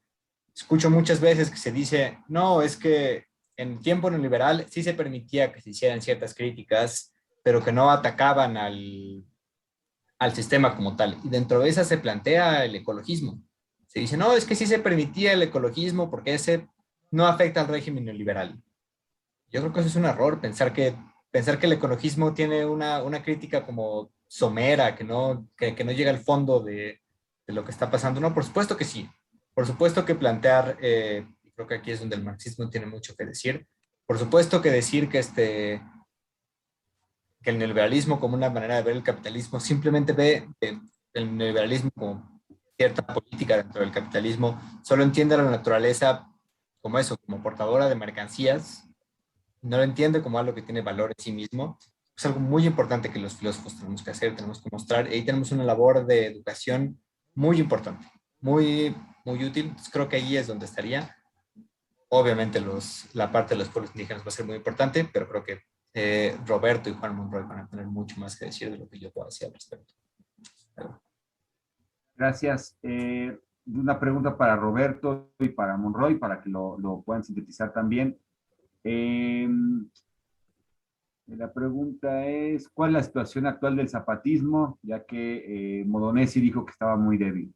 escucho muchas veces que se dice, no, es que en el tiempo neoliberal sí se permitía que se hicieran ciertas críticas, pero que no atacaban al sistema como tal. Y dentro de esa se plantea el ecologismo. Se dice, no, es que sí se permitía el ecologismo porque ese no afecta al régimen neoliberal. Yo creo que eso es un error, pensar que el ecologismo tiene una crítica como somera, que no llega al fondo de lo que está pasando. No, por supuesto que sí. Por supuesto que plantear, creo que aquí es donde el marxismo tiene mucho que decir. Por supuesto que decir que el neoliberalismo como una manera de ver el capitalismo simplemente ve el neoliberalismo como cierta política dentro del capitalismo, solo entiende a la naturaleza como eso, como portadora de mercancías, no lo entiende como algo que tiene valor en sí mismo. Es algo muy importante que los filósofos tenemos que hacer, tenemos que mostrar, y ahí tenemos una labor de educación muy importante, muy, muy útil. Entonces, creo que ahí es donde estaría. Obviamente la parte de los pueblos indígenas va a ser muy importante, pero creo que Roberto y Juan Monroy van a tener mucho más que decir de lo que yo puedo decir al respecto. Gracias. Una pregunta para Roberto y para Monroy, para que lo puedan sintetizar también. La pregunta es, ¿cuál es la situación actual del zapatismo? Ya que Modonesi dijo que estaba muy débil.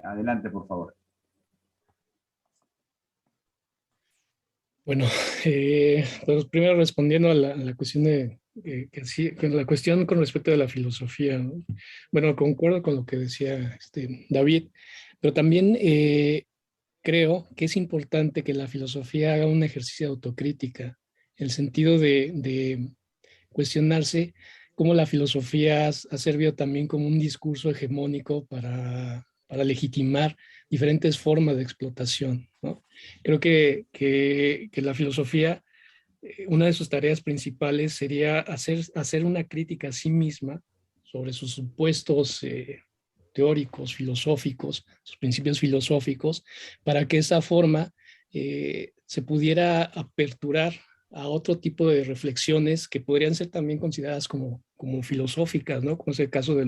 Adelante, por favor. Bueno, pues primero respondiendo a la cuestión la cuestión con respecto a la filosofía, ¿no? Bueno, concuerdo con lo que decía David, pero también creo que es importante que la filosofía haga un ejercicio de autocrítica, en el sentido de cuestionarse cómo la filosofía ha servido también como un discurso hegemónico para legitimar diferentes formas de explotación, ¿no? Creo que la filosofía, una de sus tareas principales sería hacer una crítica a sí misma sobre sus supuestos teóricos, filosóficos, sus principios filosóficos, para que esa forma se pudiera aperturar a otro tipo de reflexiones que podrían ser también consideradas como filosóficas, ¿no? Como es el caso de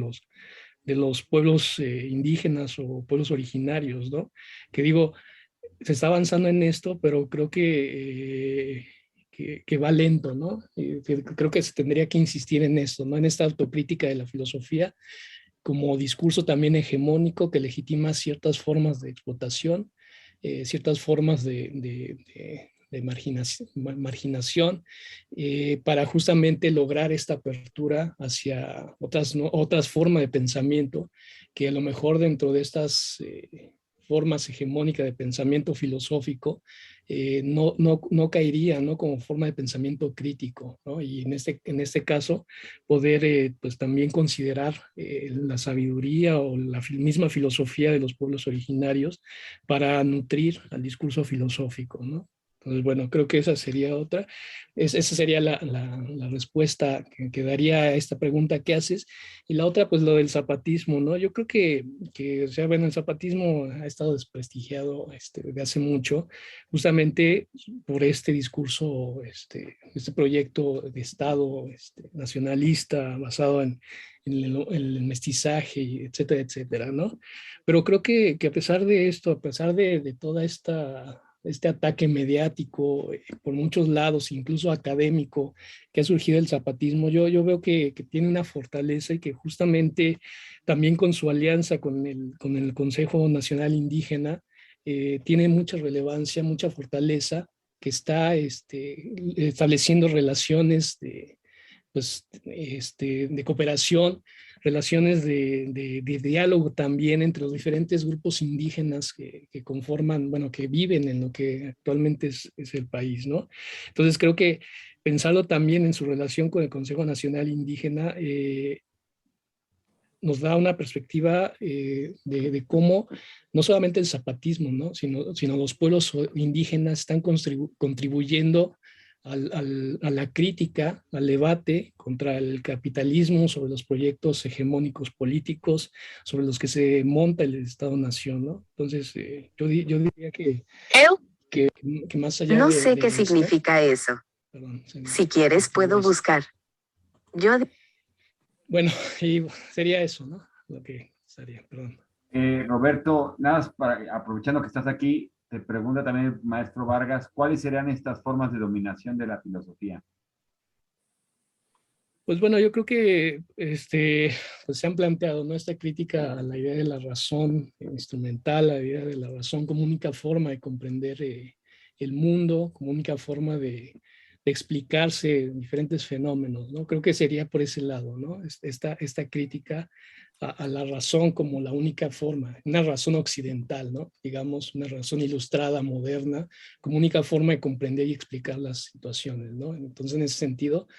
los pueblos indígenas o pueblos originarios, ¿no? Que digo, se está avanzando en esto, pero creo que va lento, ¿no? Creo que se tendría que insistir en esto, ¿no? En esta autocrítica de la filosofía como discurso también hegemónico que legitima ciertas formas de explotación, ciertas formas de marginación para justamente lograr esta apertura hacia otras formas de pensamiento que a lo mejor dentro de estas formas hegemónicas de pensamiento filosófico no caería, ¿no? Como forma de pensamiento crítico, ¿no? Y en este caso poder pues también considerar la sabiduría o la misma filosofía de los pueblos originarios para nutrir al discurso filosófico, ¿no? Entonces, bueno, creo que esa sería otra. Esa sería la respuesta que daría a esta pregunta que haces. Y la otra, pues lo del zapatismo, ¿no? Yo creo o sea, bueno, el zapatismo ha estado desprestigiado desde hace mucho, justamente por este discurso, este proyecto de Estado nacionalista basado en el mestizaje, etcétera, etcétera, ¿no? Pero creo que a pesar de esto, a pesar de toda este ataque mediático por muchos lados, incluso académico, que ha surgido el zapatismo, yo veo que tiene una fortaleza y que justamente también con su alianza con el Consejo Nacional Indígena tiene mucha relevancia, mucha fortaleza, que está estableciendo relaciones de cooperación, relaciones de diálogo también entre los diferentes grupos indígenas que conforman, bueno, que viven en lo que actualmente es el país, ¿no? Entonces creo que pensarlo también en su relación con el Consejo Nacional Indígena nos da una perspectiva de cómo no solamente el zapatismo, ¿no? sino los pueblos indígenas están contribuyendo a la crítica, al debate contra el capitalismo, sobre los proyectos hegemónicos políticos, sobre los que se monta el Estado-Nación, ¿no? Entonces, yo diría que más allá No sé de qué esto, significa eso. perdón, Si quieres, puedo buscar. Yo bueno, y sería eso, ¿no? Lo que estaría, perdón. Roberto, nada más aprovechando que estás aquí, te pregunta también el maestro Vargas, ¿cuáles serían estas formas de dominación de la filosofía? Pues bueno, yo creo que pues se han planteado, ¿no? Esta crítica a la idea de la razón instrumental, a la idea de la razón como única forma de comprender el mundo, como única forma de explicarse diferentes fenómenos, ¿no? Creo que sería por ese lado, ¿no? Esta crítica a la razón como la única forma, una razón occidental, ¿no? Digamos, una razón ilustrada, moderna, como única forma de comprender y explicar las situaciones, ¿no? Entonces, en ese sentido,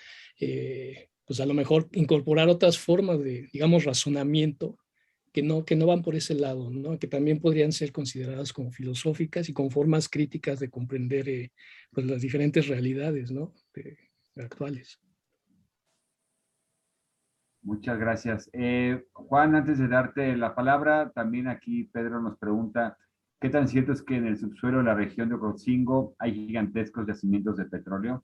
pues a lo mejor incorporar otras formas de, digamos, razonamiento que no van por ese lado, ¿no? Que también podrían ser consideradas como filosóficas y con formas críticas de comprender pues las diferentes realidades, ¿no? Actuales. Muchas gracias. Juan, antes de darte la palabra, también aquí Pedro nos pregunta, ¿qué tan cierto es que en el subsuelo de la región de Ocosingo hay gigantescos yacimientos de petróleo?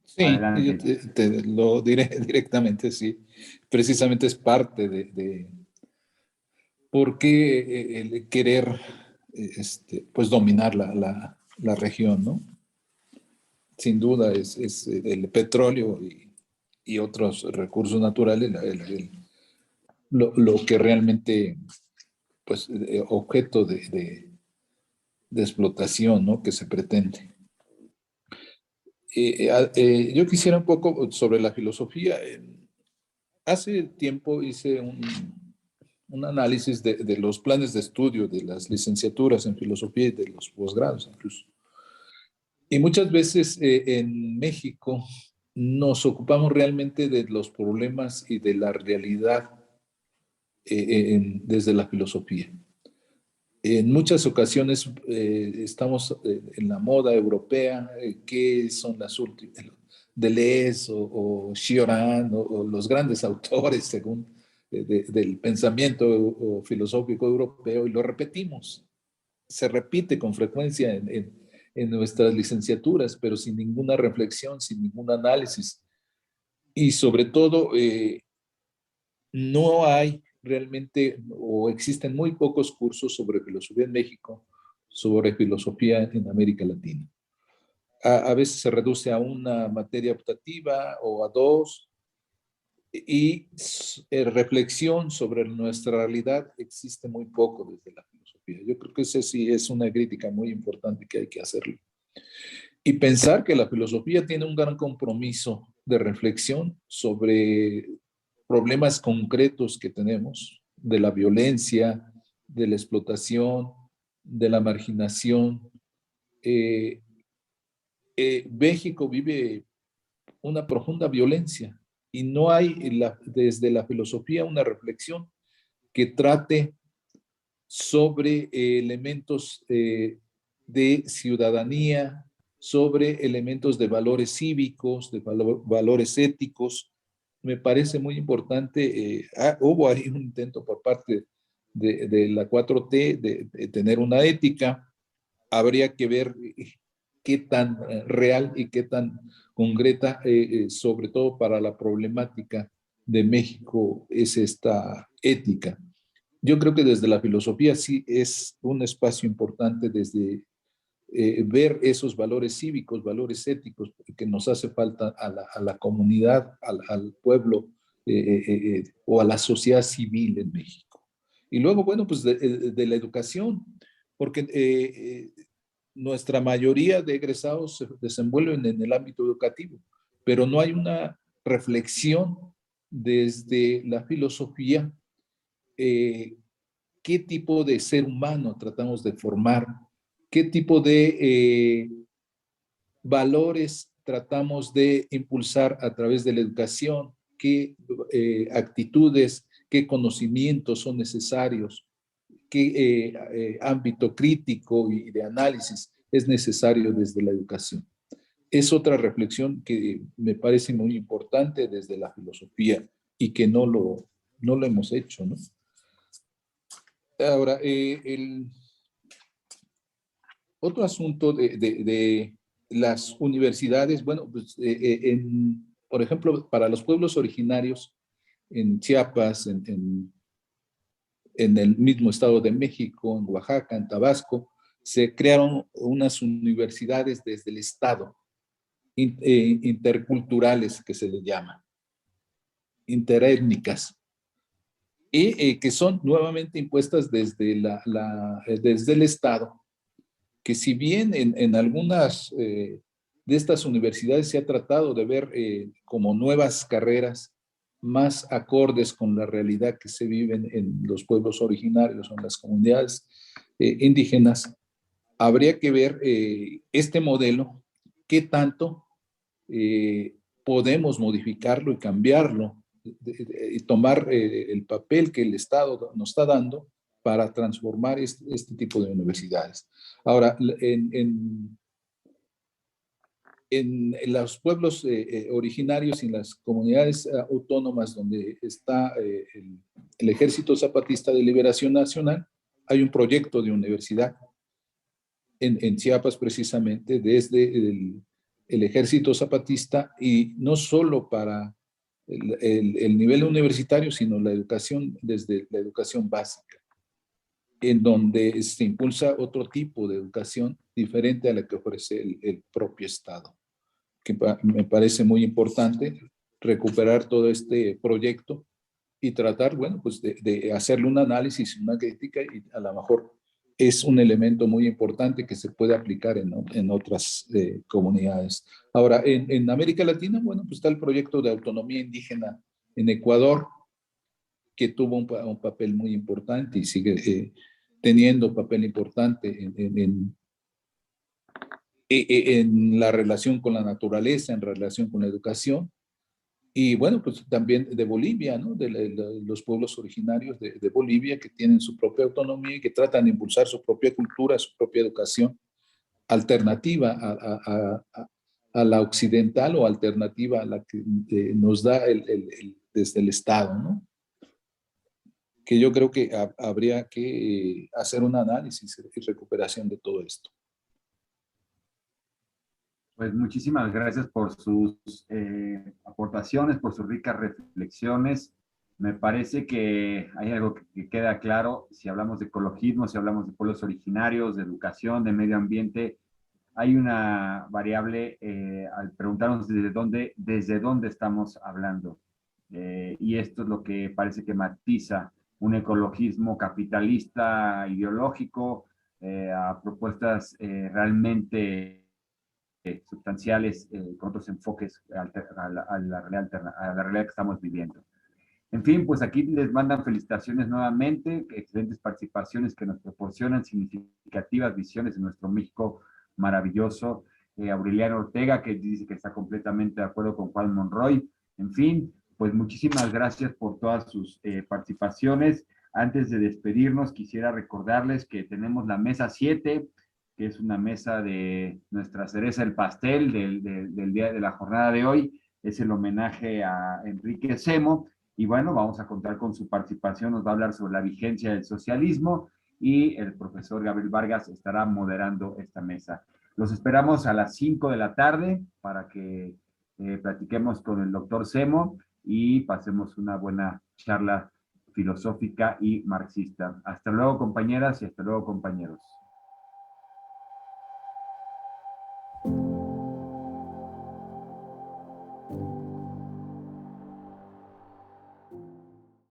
Sí, yo Adelante. te lo diré directamente, sí. Precisamente es parte de por qué el querer pues dominar la región, ¿no? Sin duda es el petróleo y otros recursos naturales lo que realmente, pues, objeto de explotación, ¿no? Que se pretende. Yo quisiera un poco sobre la filosofía. Hace tiempo hice un análisis de los planes de estudio de las licenciaturas en filosofía y de los posgrados incluso. Y muchas veces en México nos ocupamos realmente de los problemas y de la realidad desde la filosofía. En muchas ocasiones estamos en la moda europea, que son las últimas, Deleuze o Cioran o los grandes autores según del pensamiento filosófico europeo, y lo repetimos. Se repite con frecuencia en nuestras licenciaturas, pero sin ninguna reflexión, sin ningún análisis. Y sobre todo, no hay realmente, o existen muy pocos cursos sobre filosofía en México, sobre filosofía en América Latina. A veces se reduce a una materia optativa o a dos, y reflexión sobre nuestra realidad existe muy poco desde la filosofía. Yo creo que esa sí es una crítica muy importante que hay que hacerle. Y pensar que la filosofía tiene un gran compromiso de reflexión sobre problemas concretos que tenemos, de la violencia, de la explotación, de la marginación. México vive una profunda violencia y no hay desde la filosofía una reflexión que trate sobre elementos de ciudadanía, sobre elementos de valores cívicos, de valores éticos. Me parece muy importante. Hubo ahí un intento por parte de la 4T de tener una ética. Habría que ver qué tan real y qué tan concreta, sobre todo para la problemática de México, es esta ética. Yo creo que desde la filosofía sí es un espacio importante desde ver esos valores cívicos, valores éticos que nos hace falta a la comunidad, al pueblo o a la sociedad civil en México. Y luego, bueno, pues de la educación, porque nuestra mayoría de egresados se desenvuelven en el ámbito educativo, pero no hay una reflexión desde la filosofía, qué tipo de ser humano tratamos de formar, qué tipo de valores tratamos de impulsar a través de la educación, qué actitudes, qué conocimientos son necesarios, qué ámbito crítico y de análisis es necesario desde la educación. Es otra reflexión que me parece muy importante desde la filosofía y que no lo hemos hecho, ¿no? Ahora, el otro asunto de las universidades, bueno, pues por ejemplo, para los pueblos originarios en Chiapas, en el mismo Estado de México, en Oaxaca, en Tabasco, se crearon unas universidades desde el Estado, interculturales que se les llama, interétnicas, y que son nuevamente impuestas desde, desde el Estado, que si bien en algunas de estas universidades se ha tratado de ver como nuevas carreras más acordes con la realidad que se vive en los pueblos originarios o en las comunidades indígenas, habría que ver este modelo, qué tanto podemos modificarlo y cambiarlo y tomar el papel que el Estado nos está dando para transformar este tipo de universidades. Ahora, en los pueblos originarios y en las comunidades autónomas donde está el Ejército Zapatista de Liberación Nacional, hay un proyecto de universidad en Chiapas precisamente, desde el Ejército Zapatista, y no solo para el nivel universitario, sino la educación desde la educación básica, en donde se impulsa otro tipo de educación diferente a la que ofrece el propio Estado, que me parece muy importante recuperar todo este proyecto y tratar, bueno, pues de hacerle un análisis, una crítica, y a lo mejor es un elemento muy importante que se puede aplicar en otras comunidades. Ahora, en América Latina, bueno, pues está el proyecto de autonomía indígena en Ecuador, que tuvo un papel muy importante y sigue teniendo papel importante en la relación con la naturaleza, en relación con la educación. Y bueno, pues también de Bolivia, ¿no? De los pueblos originarios de Bolivia, que tienen su propia autonomía y que tratan de impulsar su propia cultura, su propia educación alternativa a la occidental, o alternativa a la que nos da desde el Estado, ¿no? Que yo creo que habría que hacer un análisis y recuperación de todo esto. Pues muchísimas gracias por sus aportaciones, por sus ricas reflexiones. Me parece que hay algo que queda claro: si hablamos de ecologismo, si hablamos de pueblos originarios, de educación, de medio ambiente, hay una variable al preguntarnos desde dónde estamos hablando. Y esto es lo que parece que matiza un ecologismo capitalista, ideológico, a propuestas realmente sustanciales, con otros enfoques a la realidad que estamos viviendo. En fin, pues aquí les mandan felicitaciones nuevamente, excelentes participaciones que nos proporcionan significativas visiones de nuestro México maravilloso. Aureliano Ortega, que dice que está completamente de acuerdo con Juan Monroy. En fin, pues muchísimas gracias por todas sus participaciones. Antes de despedirnos, quisiera recordarles que tenemos la mesa 7, que es una mesa de nuestra cereza del pastel del día de la jornada de hoy. Es el homenaje a Enrique Semo. Y bueno, vamos a contar con su participación. Nos va a hablar sobre la vigencia del socialismo y el profesor Gabriel Vargas estará moderando esta mesa. Los esperamos a las 5 de la tarde para que platiquemos con el doctor Semo y pasemos una buena charla filosófica y marxista. Hasta luego, compañeras, y hasta luego, compañeros.